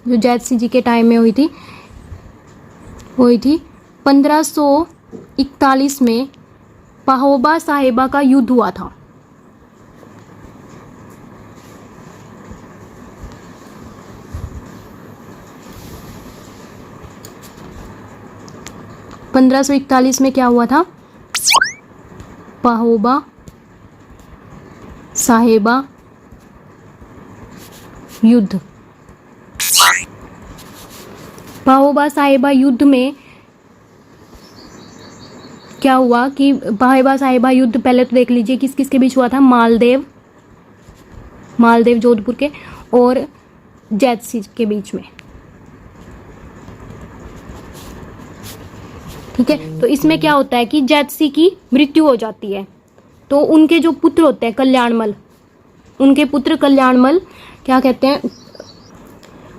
Speaker 1: जो जैतसी जी के टाइम में हुई थी 1541 में पाहोबा साहेबा का युद्ध हुआ था। में क्या हुआ था? पाहोबा साहेबा युद्ध। पाहोबा साहेबा युद्ध में क्या हुआ कि पाहोबा साहेबा युद्ध पहले तो देख लीजिए किस किस के बीच हुआ था? मालदेव जोधपुर के और जैतसी के बीच में। ठीक है, तो इसमें क्या होता है कि जैतसी की मृत्यु हो जाती है, तो उनके जो पुत्र होते हैं कल्याणमल, उनके पुत्र कल्याणमल क्या कहते हैं?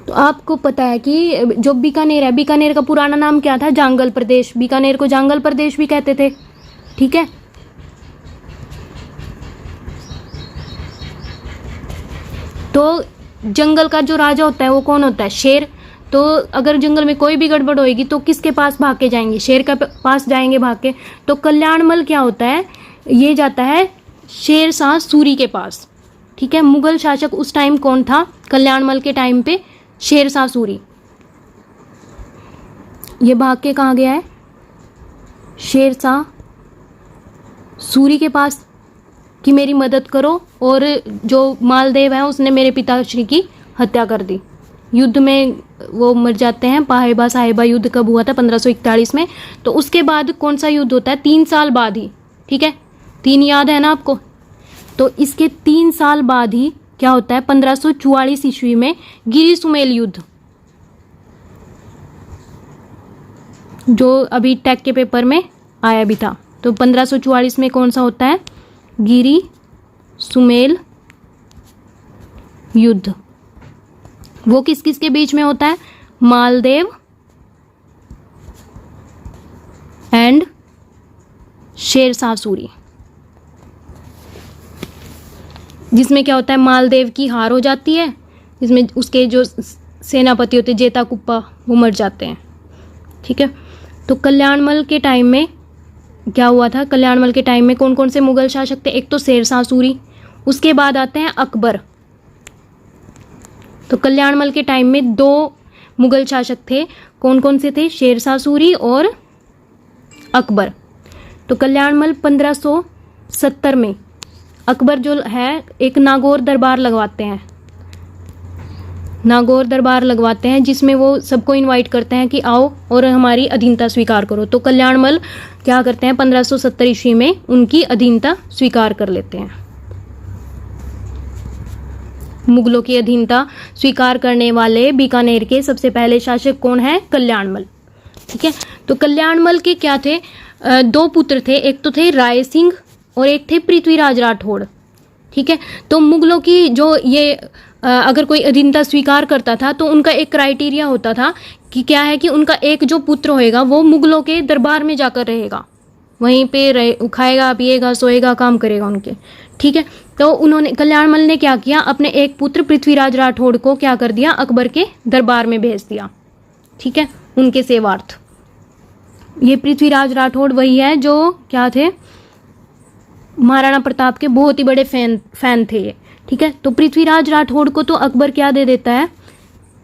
Speaker 1: तो आपको पता है कि जो बीकानेर है, बीकानेर का पुराना नाम क्या था? जांगल प्रदेश। बीकानेर को जांगल प्रदेश भी कहते थे। ठीक है, तो जंगल का जो राजा होता है वो कौन होता है? शेर। तो अगर जंगल में कोई भी गड़बड़ होएगी तो किसके पास भाग के जाएंगे? शेर के पास जाएंगे भाग के। तो कल्याणमल क्या होता है? ये जाता है शेरशाह सूरी के पास। ठीक है, मुगल शासक उस टाइम कौन था कल्याणमल के टाइम पे? शेरशाह सूरी। ये भाग के कहाँ गया है? शेरशाह सूरी के पास कि मेरी मदद करो, और जो मालदेव है उसने मेरे पिताश्री की हत्या कर दी। युद्ध में वो मर जाते हैं। पाहेबा साहेबा युद्ध कब हुआ था? 1541 में। तो उसके बाद कौन सा युद्ध होता है? 3 साल बाद ही। ठीक है, 3 याद है ना आपको? तो इसके 3 साल बाद ही क्या होता है? 1544 ईस्वी में गिरी सुमेल युद्ध, जो अभी टेक के पेपर में आया भी था। तो 1544 में कौन सा होता है? गिरी सुमेल युद्ध। वो किस किस के बीच में होता है? मालदेव एंड शेरशाह सूरी। जिसमें क्या होता है, मालदेव की हार हो जाती है, जिसमें उसके जो सेनापति होते जेता कुप्पा वो मर जाते हैं। ठीक है, तो कल्याणमल के टाइम में क्या हुआ था, कल्याणमल के टाइम में कौन कौन से मुगल शासक थे, एक तो शेरशाह सूरी, उसके बाद आते हैं अकबर। तो कल्याणमल के टाइम में 2 मुगल शासक थे, कौन कौन से थे, शेरशाह सूरी और अकबर। तो कल्याणमल 1570 में अकबर जो है एक नागौर दरबार लगवाते हैं, नागौर दरबार लगवाते हैं, जिसमें वो सबको इनवाइट करते हैं कि आओ और हमारी अधीनता स्वीकार करो। तो कल्याणमल क्या करते हैं, 1570 ईस्वी में उनकी अधीनता स्वीकार कर लेते हैं। मुगलों की अधीनता स्वीकार करने वाले बीकानेर के सबसे पहले शासक कौन है, कल्याणमल। ठीक है, तो कल्याणमल के क्या थे, 2 पुत्र थे, एक तो थे राय सिंह और एक थे पृथ्वीराज राठौड़। ठीक है, तो मुगलों की जो ये अगर कोई अधीनता स्वीकार करता था तो उनका एक क्राइटेरिया होता था कि क्या है कि उनका एक जो पुत्र होएगा वो मुगलों के दरबार में जाकर रहेगा, वहीं पे खाएगा पिएगा सोएगा काम करेगा उनके। ठीक है, तो उन्होंने कल्याणमल ने क्या किया, अपने एक पुत्र पृथ्वीराज राठौड़ को क्या कर दिया, अकबर के दरबार में भेज दिया। ठीक है, उनके सेवार्थ। ये पृथ्वीराज राठौड़ वही है जो क्या थे, महाराणा प्रताप के बहुत ही बड़े फैन थे ये। ठीक है, तो पृथ्वीराज राठौड़ को तो अकबर क्या दे देता है,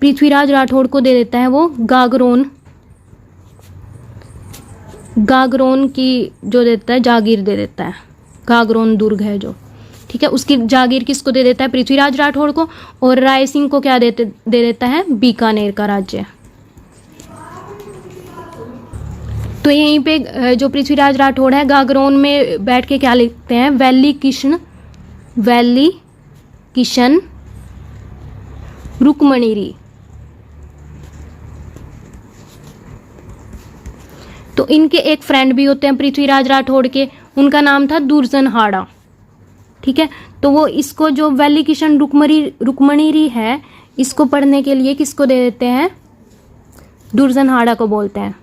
Speaker 1: पृथ्वीराज राठौड़ को दे देता है वो गागरोन की जो देता है जागीर दे देता है, गागरोन दुर्ग है जो। ठीक है, उसकी जागीर किसको दे देता है, पृथ्वीराज राठौड़ को, और राय सिंह को क्या दे देता है, बीकानेर का राज्य। तो यहीं पे जो पृथ्वीराज राठौड़ है गागरोन में बैठ के क्या लिखते हैं, वैली किशन रुक्मणीरी। तो इनके एक फ्रेंड भी होते हैं पृथ्वीराज राठौड़ के, उनका नाम था दुर्जन हाड़ा। ठीक है, तो वो इसको जो वैली किशन रुक्मणीरी है, इसको पढ़ने के लिए किसको दे देते हैं, दुर्जन हाड़ा को बोलते हैं।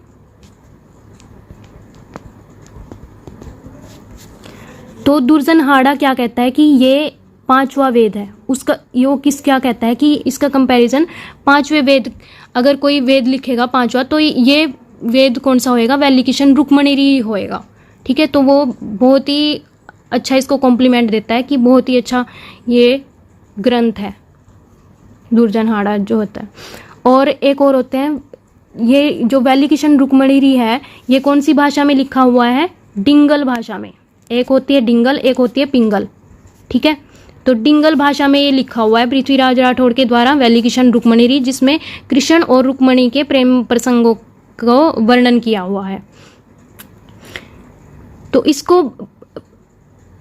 Speaker 1: तो दुर्जन हाड़ा क्या कहता है कि ये 5वां वेद है, उसका यो किस क्या कहता है कि इसका कंपैरिजन 5वें वेद, अगर कोई वेद लिखेगा 5वां तो ये वेद कौन सा होएगा, वैली किशन रुक्मणीरी होएगा। ठीक है, तो वो बहुत ही अच्छा इसको कॉम्प्लीमेंट देता है कि बहुत ही अच्छा ये ग्रंथ है दुर्जन हाड़ा जो होता है। और एक और होते हैं, ये जो वैली किशन रुक्मणीरी है ये कौन सी भाषा में लिखा हुआ है, डिंगल भाषा में। एक होती है डिंगल, एक होती है पिंगल। ठीक है, तो डिंगल भाषा में ये लिखा हुआ है पृथ्वीराज राठौड़ के द्वारा वैली किशन रुक्मणीरी, जिसमें कृष्ण और रुक्मणी के प्रेम प्रसंगों को वर्णन किया हुआ है। तो इसको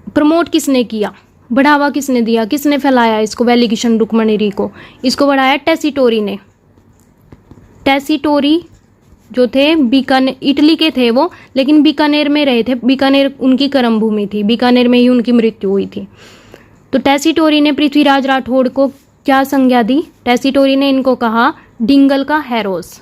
Speaker 1: प्रमोट किसने किया, बढ़ावा किसने दिया, किसने फैलाया इसको, वैली किशन रुक्मणीरी को, इसको बढ़ाया टेसीटोरी ने। टेसीटोरी जो थे बीकानेर, इटली के थे वो, लेकिन बीकानेर में रहे थे, बीकानेर उनकी कर्म भूमि थी, बीकानेर में ही उनकी मृत्यु हुई थी। तो टेसीटोरी ने पृथ्वीराज राठौड़ को क्या संज्ञा दी, टेसीटोरी ने इनको कहा डिंगल का हेरोस।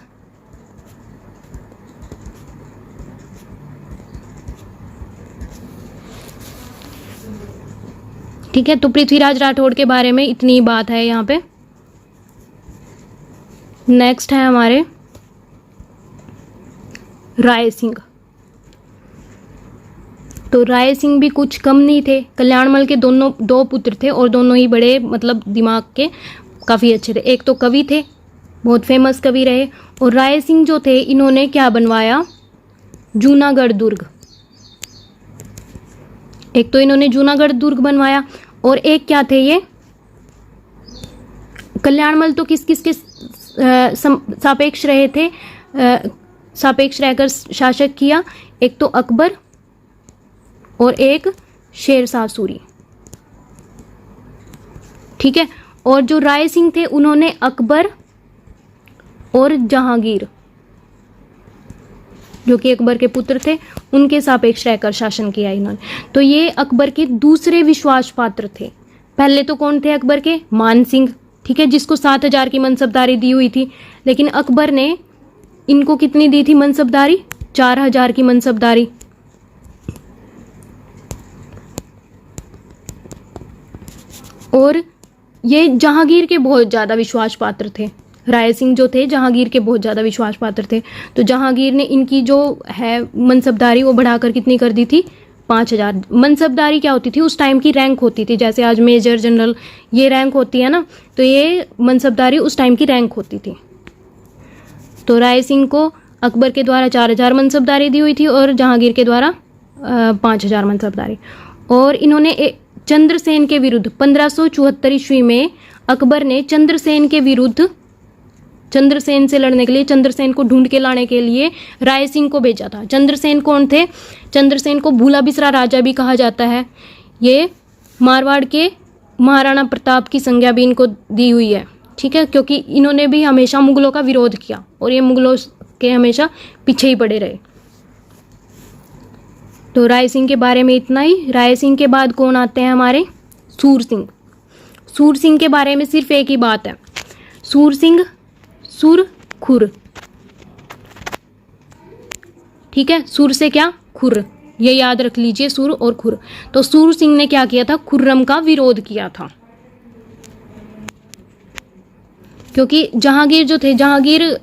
Speaker 1: ठीक है, तो पृथ्वीराज राठौड़ के बारे में इतनी बात है यहाँ पे। नेक्स्ट है हमारे राय सिंह। तो राय सिंह भी कुछ कम नहीं थे, कल्याणमल के दोनों 2 पुत्र थे और दोनों ही बड़े मतलब दिमाग के काफ़ी अच्छे थे। एक तो कवि थे, बहुत फेमस कवि रहे, और राय सिंह जो थे इन्होंने क्या बनवाया, जूनागढ़ दुर्ग। एक तो इन्होंने जूनागढ़ दुर्ग बनवाया और एक क्या थे ये, कल्याणमल तो किस किस के सापेक्ष रहे थे, सापेक्ष रहकर शासक किया, एक तो अकबर और एक शेरशाह सूरी। ठीक है, और जो राय सिंह थे उन्होंने अकबर और जहांगीर जो कि अकबर के पुत्र थे उनके सापेक्ष रहकर शासन किया इन्होंने। तो ये अकबर के दूसरे विश्वास पात्र थे। पहले तो कौन थे अकबर के, मान सिंह। ठीक है, जिसको 7000 की मनसबदारी दी हुई थी, लेकिन अकबर ने इनको कितनी दी थी मनसबदारी, 4000 की मनसबदारी। और ये जहांगीर के बहुत ज़्यादा विश्वास पात्र थे। राय सिंह जो थे जहांगीर के बहुत ज़्यादा विश्वास पात्र थे। तो जहांगीर ने इनकी जो है मनसबदारी वो बढ़ाकर कितनी कर दी थी, 5000। मनसबदारी क्या होती थी, उस टाइम की रैंक होती थी, जैसे आज मेजर जनरल ये रैंक होती है ना, तो ये मनसबदारी उस टाइम की रैंक होती थी। तो राय सिंह को अकबर के द्वारा 4000 मनसबदारी दी हुई थी और जहांगीर के द्वारा 5000 मनसबदारी। और इन्होंने चंद्रसेन के विरुद्ध 1574 ईस्वी में अकबर ने चंद्रसेन के विरुद्ध, चंद्रसेन से लड़ने के लिए, चंद्रसेन को ढूंढ के लाने के लिए राय सिंह को भेजा था। चंद्रसेन कौन थे? चंद्रसेन को भूला बिसरा राजा भी कहा जाता है। ये मारवाड़ के महाराणा प्रताप की संज्ञा भी इनको दी हुई है, ठीक है, क्योंकि इन्होंने भी हमेशा मुगलों का विरोध किया और ये मुगलों के हमेशा पीछे ही पड़े रहे। तो राय सिंह के बारे में इतना ही। राय सिंह के बाद कौन आते हैं हमारे? सूर सिंह। सूर सिंह के बारे में सिर्फ एक ही बात है, सूर सिंह सुर खुर, ठीक है, सुर से क्या, खुर, ये याद रख लीजिए, सुर और खुर। तो सूर सिंह ने क्या किया था? खुर्रम का विरोध किया था, क्योंकि जहांगीर जो थे, जहांगीर,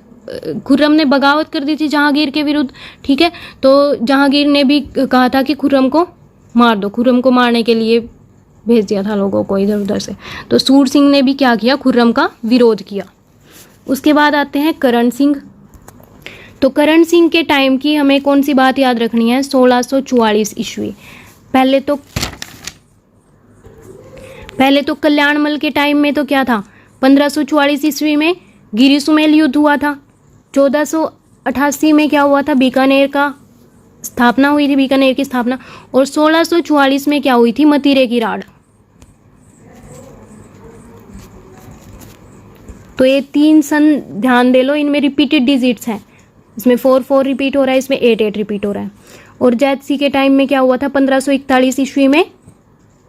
Speaker 1: खुर्रम ने बगावत कर दी थी जहांगीर के विरुद्ध, ठीक है। तो जहांगीर ने भी कहा था कि खुर्रम को मार दो, खुर्रम को मारने के लिए भेज दिया था लोगों को इधर उधर से। तो सूर सिंह ने भी क्या किया? खुर्रम का विरोध किया। उसके बाद आते हैं करण सिंह। तो करण सिंह के टाइम की हमें कौन सी बात याद रखनी है? 1644 ईस्वी। पहले तो कल्याणमल के टाइम में तो क्या था? 1544 ईस्वी में गिरी सुमेल युद्ध हुआ था। 1488 में क्या हुआ था? बीकानेर का स्थापना हुई थी, बीकानेर की स्थापना। और 1644 में क्या हुई थी? मतीरे की राड़। तो ये 3 सन ध्यान दे लो, इनमें रिपीटेड डिजिट्स हैं, इसमें 4 रिपीट हो रहा है, इसमें 8 रिपीट हो रहा है। और जैतसी के टाइम में क्या हुआ था? 1541 ईस्वी में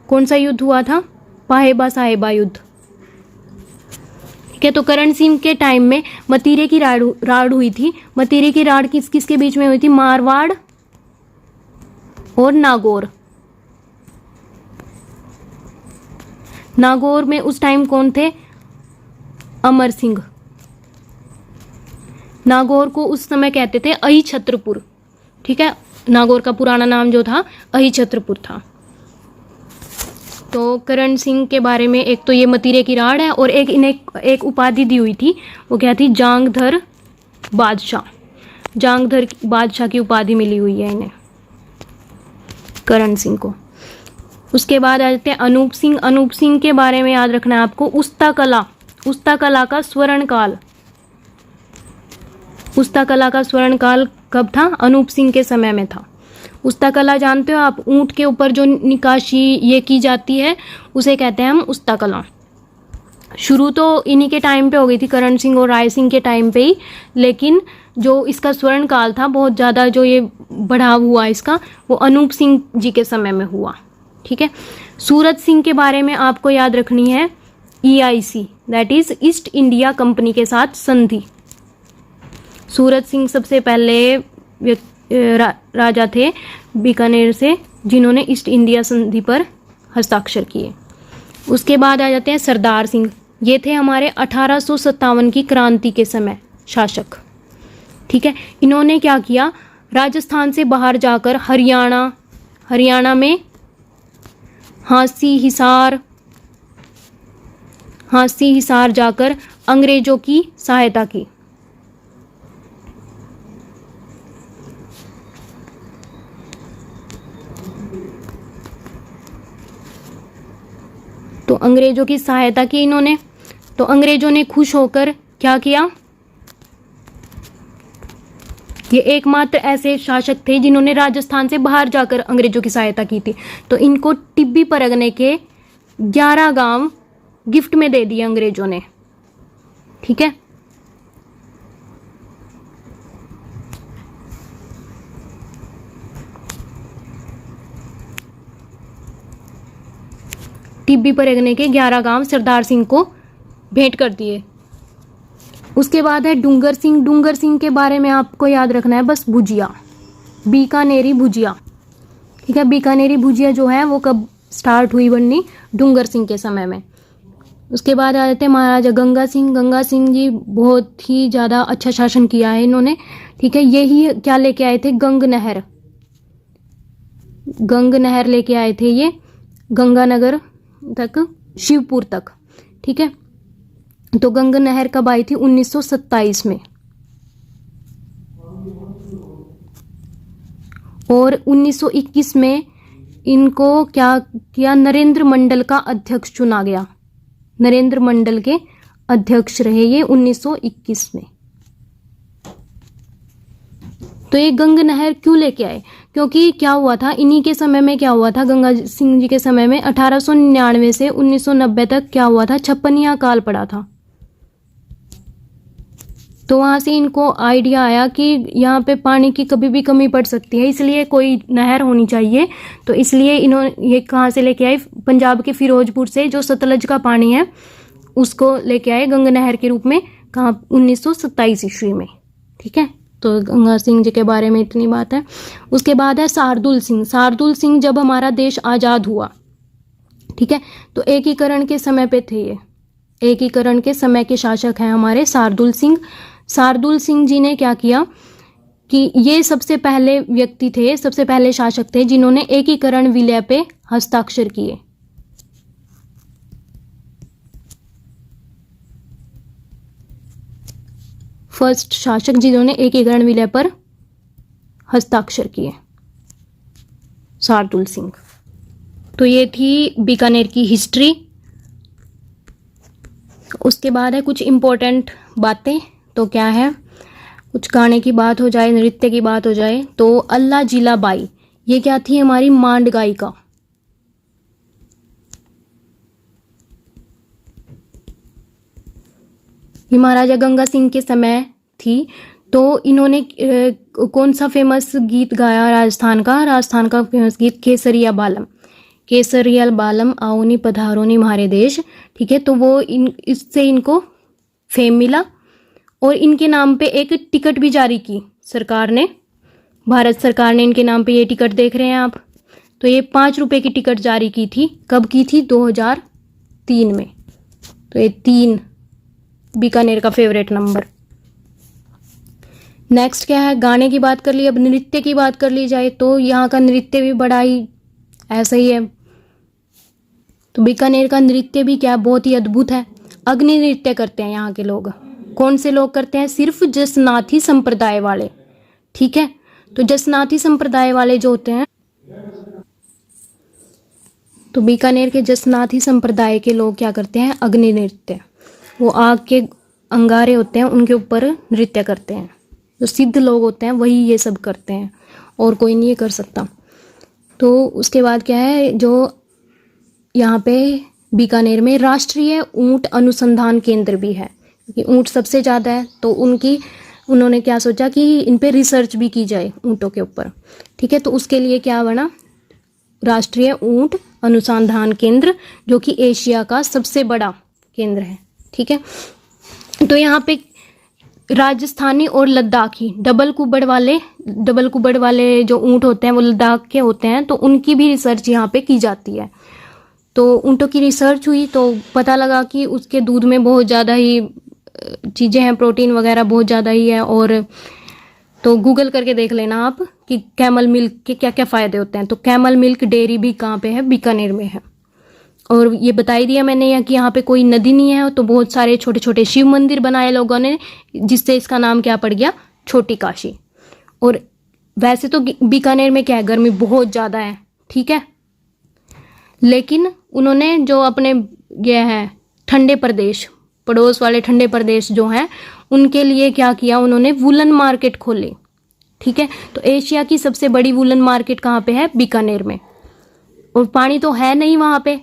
Speaker 1: कौन सा युद्ध हुआ था? पाहेबा साहेबा युद्ध, ठीक है। तो करण सिंह के टाइम में मतीरे की राड़ हुई थी। मतीरे की राड़ किसके बीच में हुई थी? मारवाड़ और नागौर। नागौर में उस टाइम कौन थे? अमर सिंह। नागौर को उस समय कहते थे अहिछत्रपुर, ठीक है। नागौर का पुराना नाम जो था अहिछत्रपुर था। तो करण सिंह के बारे में एक तो ये मतीरे की राड़ है, और इन्हें एक उपाधि दी हुई थी, वो क्या थी? जांगधर बादशाह। जांगधर बादशाह की उपाधि मिली हुई है इन्हें, करण सिंह को। उसके बाद आ जाते हैं अनूप सिंह। अनूप सिंह के बारे में याद रखना है आपको, उस्ता कला, उस्ता कला का स्वर्ण काल। उस्ता कला का स्वर्ण काल कब था? अनूप सिंह के समय में था। उस्ता कला जानते हो आप? ऊंट के ऊपर जो निकाशी ये की जाती है उसे कहते हैं हम उस्ता कला। शुरू तो इन्हीं के टाइम पे हो गई थी, करण सिंह और राय सिंह के टाइम पे ही, लेकिन जो इसका स्वर्ण काल था बहुत ज़्यादा, जो ये बढ़ाव हुआ इसका, वो अनूप सिंह जी के समय में हुआ, ठीक है। सूरत सिंह के बारे में आपको याद रखनी है EIC, that is east India company के साथ संधि। सूरत सिंह सबसे पहले राजा थे बीकानेर से जिन्होंने ईस्ट इंडिया संधि पर हस्ताक्षर किए। उसके बाद आ जाते हैं सरदार सिंह। ये थे हमारे 1857 की क्रांति के समय शासक, ठीक है। इन्होंने क्या किया? राजस्थान से बाहर जाकर हरियाणा में हांसी हिसार जाकर अंग्रेजों की सहायता की। तो अंग्रेजों की सहायता की इन्होंने। तो अंग्रेजों ने खुश होकर क्या किया? ये एकमात्र ऐसे शासक थे जिन्होंने राजस्थान से बाहर जाकर अंग्रेजों की सहायता की थी। तो इनको टिब्बी परगने के 11 गांव गिफ्ट में दे दिए अंग्रेजों ने, ठीक है। टिब्बी परगने के 11 गांव सरदार सिंह को भेंट कर दिए। उसके बाद है डूंगर सिंह। डूंगर सिंह के बारे में आपको याद रखना है बस भुजिया, बीकानेरी भुजिया, ठीक है। बीकानेरी भुजिया जो है वो कब स्टार्ट हुई बननी? डूंगर सिंह के समय में। उसके बाद आ जाते हैं महाराजा गंगा सिंह। गंगा सिंह जी बहुत ही ज़्यादा अच्छा शासन किया है इन्होंने, ठीक है। यही क्या लेके आए थे, गंग नहर, गंग नहर लेके आए थे ये गंगानगर तक, शिवपुर तक, ठीक है। तो गंग नहर कब आई थी, 1927 में। और 1921 में इनको क्या किया, नरेंद्र मंडल का अध्यक्ष चुना गया। नरेंद्र मंडल के अध्यक्ष रहे ये 1921 में। तो ये गंग नहर क्यों लेके आए, क्योंकि क्या हुआ था इन्हीं के समय में, क्या हुआ था गंगा सिंह जी के समय में 1899 से 1990 तक क्या हुआ था, छप्पनिया काल पड़ा था। तो वहां से इनको आइडिया आया कि यहाँ पे पानी की कभी भी कमी पड़ सकती है, इसलिए कोई नहर होनी चाहिए। तो इसलिए इन्होंने ये कहाँ से लेके आए, पंजाब के फिरोजपुर से जो सतलज का पानी है उसको लेके आए गंग नहर के रूप में, कहाँ, 1927 ईस्वी में, ठीक है। तो गंगा सिंह जी के बारे में इतनी बात है। उसके बाद है शार्दुल सिंह। शार्दुल सिंह जब हमारा देश आज़ाद हुआ, ठीक है, तो एकीकरण के समय पे थे ये, एकीकरण के समय के शासक हैं हमारे शार्दुल सिंह। शार्दुल सिंह जी ने क्या किया कि ये सबसे पहले व्यक्ति थे, सबसे पहले शासक थे जिन्होंने एकीकरण विलय पे हस्ताक्षर किए। फर्स्ट शासक जिन्होंने एकीकरण विलय पर हस्ताक्षर किए, शार्दुल सिंह। तो ये थी बीकानेर की हिस्ट्री। उसके बाद है कुछ इम्पोर्टेंट बातें। तो क्या है, कुछ गाने की बात हो जाए, नृत्य की बात हो जाए, तो अल्लाह जिला बाई ये क्या थी, हमारी मांड गायिका। ये महाराजा गंगा सिंह के समय थी। तो इन्होंने कौन सा फेमस गीत गाया राजस्थान का, राजस्थान का फेमस गीत केसरिया बालम, केसरिया बालम आओनी पधारोनी म्हारे देश, ठीक है। तो वो इससे इनको फेम मिला और इनके नाम पे एक टिकट भी जारी की सरकार ने, भारत सरकार ने इनके नाम पे ये टिकट देख रहे हैं आप। तो ये 5 रुपए की टिकट जारी की थी, कब की थी, 2003 में। तो ये 3 बीकानेर का फेवरेट नंबर। नेक्स्ट क्या है, गाने की बात कर ली, अब नृत्य की बात कर ली जाए तो यहाँ का नृत्य भी बड़ा ही ऐसा ही है। तो बीकानेर का नृत्य भी क्या बहुत ही अद्भुत है। अग्नि नृत्य करते हैं यहाँ के लोग। कौन से लोग करते हैं, सिर्फ जसनाथी संप्रदाय वाले, ठीक है। तो जसनाथी संप्रदाय वाले जो होते हैं, तो बीकानेर के जसनाथी संप्रदाय के लोग क्या करते हैं, अग्नि नृत्य। वो आग के अंगारे होते हैं उनके ऊपर नृत्य करते हैं। जो सिद्ध लोग होते हैं वही ये सब करते हैं और कोई नहीं ये कर सकता। तो उसके बाद क्या है, जो यहाँ पे बीकानेर में राष्ट्रीय ऊंट अनुसंधान केंद्र भी है, क्योंकि ऊंट सबसे ज़्यादा है। तो उन्होंने क्या सोचा कि इन पे रिसर्च भी की जाए ऊँटों के ऊपर, ठीक है। तो उसके लिए क्या बना, राष्ट्रीय ऊंट अनुसंधान केंद्र, जो कि एशिया का सबसे बड़ा केंद्र है, ठीक है। तो यहाँ पे राजस्थानी और लद्दाखी डबल कुबड़ वाले जो ऊंट होते हैं वो लद्दाख के होते हैं, तो उनकी भी रिसर्च यहाँ पे की जाती है। तो ऊँटों की रिसर्च हुई तो पता लगा कि उसके दूध में बहुत ज़्यादा ही चीज़ें हैं, प्रोटीन वगैरह बहुत ज़्यादा ही है। और तो गूगल करके देख लेना आप कि कैमल मिल्क के क्या क्या फ़ायदे होते हैं। तो कैमल मिल्क डेयरी भी कहाँ पे है, बीकानेर में है। और ये बता ही दिया मैंने यहाँ कि यहाँ पे कोई नदी नहीं है, तो बहुत सारे छोटे छोटे शिव मंदिर बनाए लोगों ने, जिससे इसका नाम क्या पड़ गया, छोटी काशी। और वैसे तो बीकानेर में क्या है, गर्मी बहुत ज़्यादा है, ठीक है। लेकिन उन्होंने जो अपने ये है ठंडे प्रदेश, पड़ोस वाले ठंडे प्रदेश जो हैं, उनके लिए क्या किया, उन्होंने वुलन मार्केट खोली, ठीक है। तो एशिया की सबसे बड़ी वुलन मार्केट कहाँ पे है, बीकानेर में। और पानी तो है नहीं वहाँ पे,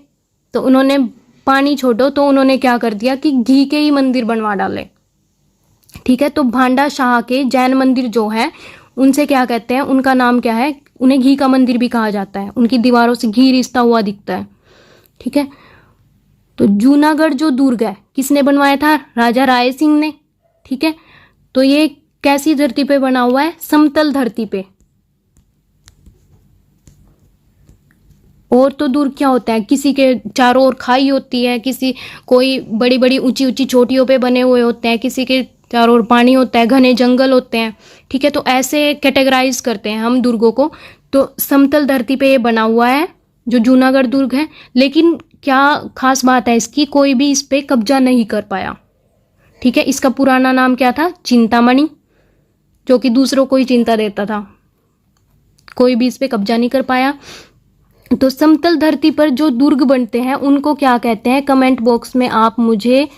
Speaker 1: तो उन्होंने पानी छोड़ो तो उन्होंने क्या कर दिया कि घी के ही मंदिर बनवा डाले, ठीक है। तो भांडा शाह के जैन मंदिर जो है उनसे क्या कहते हैं, उनका नाम क्या है, उन्हें घी का मंदिर भी कहा जाता है। उनकी दीवारों से घी रिसता हुआ दिखता है, ठीक है। तो जूनागढ़ जो दुर्ग है किसने बनवाया था, राजा राय सिंह ने, ठीक है। तो ये कैसी धरती पे बना हुआ है, समतल धरती पे। और तो दुर्ग क्या होता है, किसी के चारों ओर खाई होती है, किसी कोई बड़ी बड़ी ऊंची ऊंची चोटियों पे बने हुए होते हैं, किसी के चारों ओर पानी होता है, घने जंगल होते हैं। ठीक है, तो ऐसे कैटेगराइज करते हैं हम दुर्गों को। तो समतल धरती पे ये बना हुआ है जो जूनागढ़ दुर्ग है, लेकिन क्या खास बात है इसकी, कोई भी इस पे कब्जा नहीं कर पाया। ठीक है, इसका पुराना नाम क्या था, चिंतामणि, जो कि दूसरों को ही चिंता देता था, कोई भी इस पे कब्जा नहीं कर पाया। तो समतल धरती पर जो दुर्ग बनते हैं उनको क्या कहते हैं, कमेंट बॉक्स में आप मुझे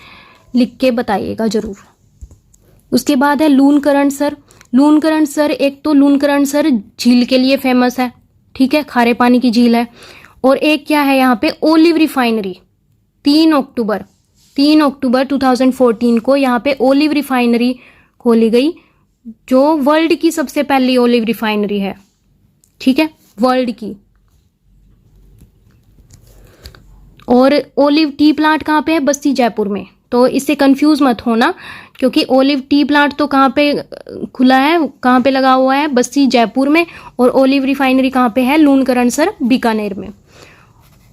Speaker 1: लिख के बताइएगा जरूर। उसके बाद है लूनकरणसर। लूनकरणसर, एक तो लूनकरणसर झील के लिए फेमस है, ठीक है, खारे पानी की झील है। और एक क्या है यहाँ पे, ओलिव रिफाइनरी। 3 अक्टूबर 2014 को यहाँ पे ओलिव रिफाइनरी खोली गई, जो वर्ल्ड की सबसे पहली ओलिव रिफाइनरी है। ठीक है, वर्ल्ड की। और ओलिव टी प्लांट कहाँ पे है, बस्ती जयपुर में। तो इससे कंफ्यूज मत होना, क्योंकि ओलिव टी प्लांट तो कहाँ पे खुला है, कहाँ पे लगा हुआ है, बस्ती जयपुर में। और ओलिव रिफाइनरी कहाँ पे है, लूनकरणसर बीकानेर में।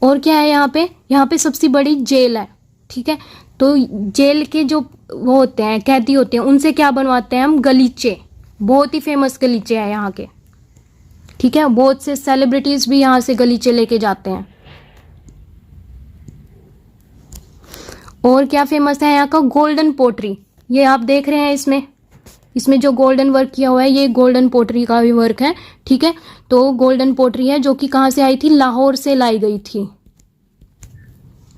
Speaker 1: और क्या है यहाँ पे सबसे बड़ी जेल है। ठीक है, तो जेल के जो वो होते हैं, कैदी होते हैं, उनसे क्या बनवाते हैं हम, गलीचे। बहुत ही फेमस गलीचे हैं यहाँ के। ठीक है, बहुत से सेलिब्रिटीज भी यहाँ से गलीचे लेके जाते हैं। और क्या फेमस है यहाँ का, गोल्डन पोट्री। ये आप देख रहे हैं, इसमें जो गोल्डन वर्क किया हुआ है, ये गोल्डन पोट्री का भी वर्क है। ठीक है, तो गोल्डन पोट्री है जो कि कहाँ से आई थी, लाहौर से लाई गई थी।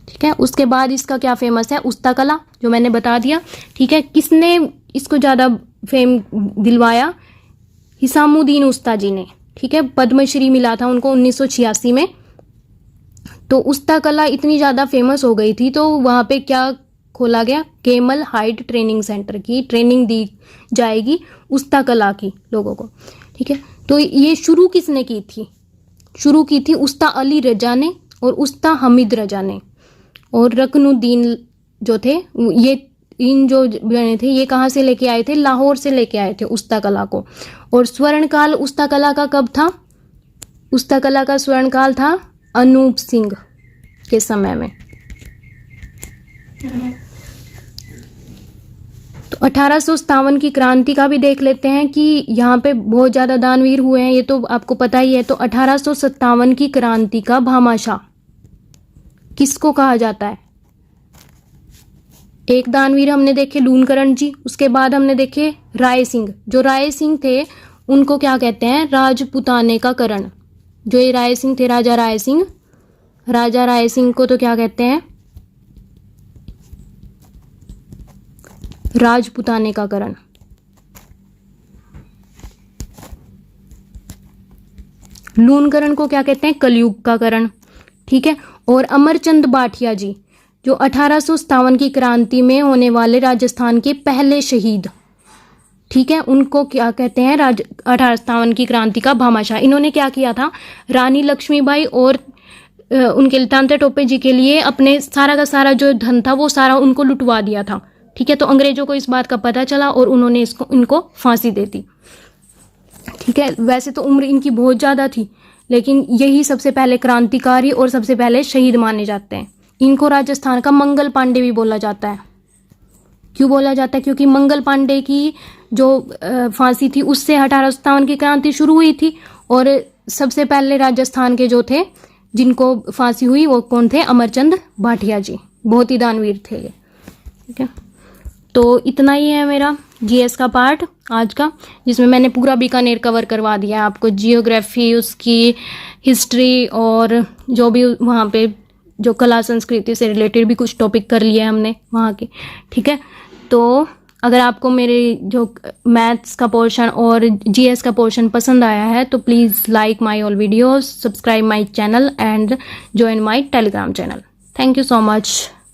Speaker 1: ठीक है, उसके बाद इसका क्या फेमस है, उस्ता कला, जो मैंने बता दिया। ठीक है, किसने इसको ज़्यादा फेम दिलवाया, हिसामुद्दीन उस्ता जी ने। ठीक है, पद्मश्री मिला था उनको 1986 में। तो उस्ता कला इतनी ज़्यादा फेमस हो गई थी, तो वहाँ पे क्या खोला गया, केमल हाइट ट्रेनिंग सेंटर की ट्रेनिंग दी जाएगी उस्ता कला की लोगों को। ठीक है, तो ये शुरू किसने की थी, शुरू की थी उस्ता अली रजा ने और उस्ता हमीद रजा ने। और रकनुद्दीन जो थे, ये इन जो बने थे, ये कहाँ से लेके आए थे, लाहौर से लेके आए थे उस्ता कला को। और स्वर्णकाल उस्ता कला का कब था, उस्ता कला का स्वर्णकाल था अनूप सिंह के समय में। तो 1857 की क्रांति का भी देख लेते हैं कि यहाँ पे बहुत ज़्यादा दानवीर हुए हैं, ये तो आपको पता ही है। तो 1857 की क्रांति का भामाशाह किसको कहा जाता है, एक दानवीर हमने देखे लूनकरण जी, उसके बाद हमने देखे राय सिंह। जो राय सिंह थे उनको क्या कहते हैं, राजपुताने का करण। जो ये राय सिंह थे, राजा राय सिंह को तो क्या कहते हैं, राजपुताने का करण। लूनकरण को क्या कहते हैं, कलयुग का करण। ठीक है, और अमरचंद भाटिया जी, जो 1857 की क्रांति में होने वाले राजस्थान के पहले शहीद, ठीक है, उनको क्या कहते हैं, 1857 की क्रांति का भामाशाह। इन्होंने क्या किया था, रानी लक्ष्मीबाई और उनके तांत्या टोपे जी के लिए अपने सारा का सारा जो धन था वो सारा उनको लुटवा दिया था। ठीक है, तो अंग्रेजों को इस बात का पता चला और उन्होंने इनको फांसी दे दी। ठीक है, वैसे तो उम्र इनकी बहुत ज़्यादा थी, लेकिन यही सबसे पहले क्रांतिकारी और सबसे पहले शहीद माने जाते हैं। इनको राजस्थान का मंगल पांडे भी बोला जाता है। क्यों बोला जाता है, क्योंकि मंगल पांडे की जो फांसी थी उससे 1857 की क्रांति शुरू हुई थी। और सबसे पहले राजस्थान के जो थे जिनको फांसी हुई वो कौन थे, अमरचंद भाटिया जी, बहुत ही दानवीर थे ये। ठीक है, तो इतना ही है मेरा जीएस का पार्ट आज का, जिसमें मैंने पूरा बीकानेर कवर करवा दिया है आपको, जियोग्राफी, उसकी हिस्ट्री और जो भी वहाँ पे जो कला संस्कृति से रिलेटेड भी कुछ टॉपिक कर लिए हमने वहाँ के। ठीक है, तो अगर आपको मेरे जो मैथ्स का पोर्शन और जीएस का पोर्शन पसंद आया है तो please like my all videos, subscribe my channel and join my Telegram channel. Thank you so much.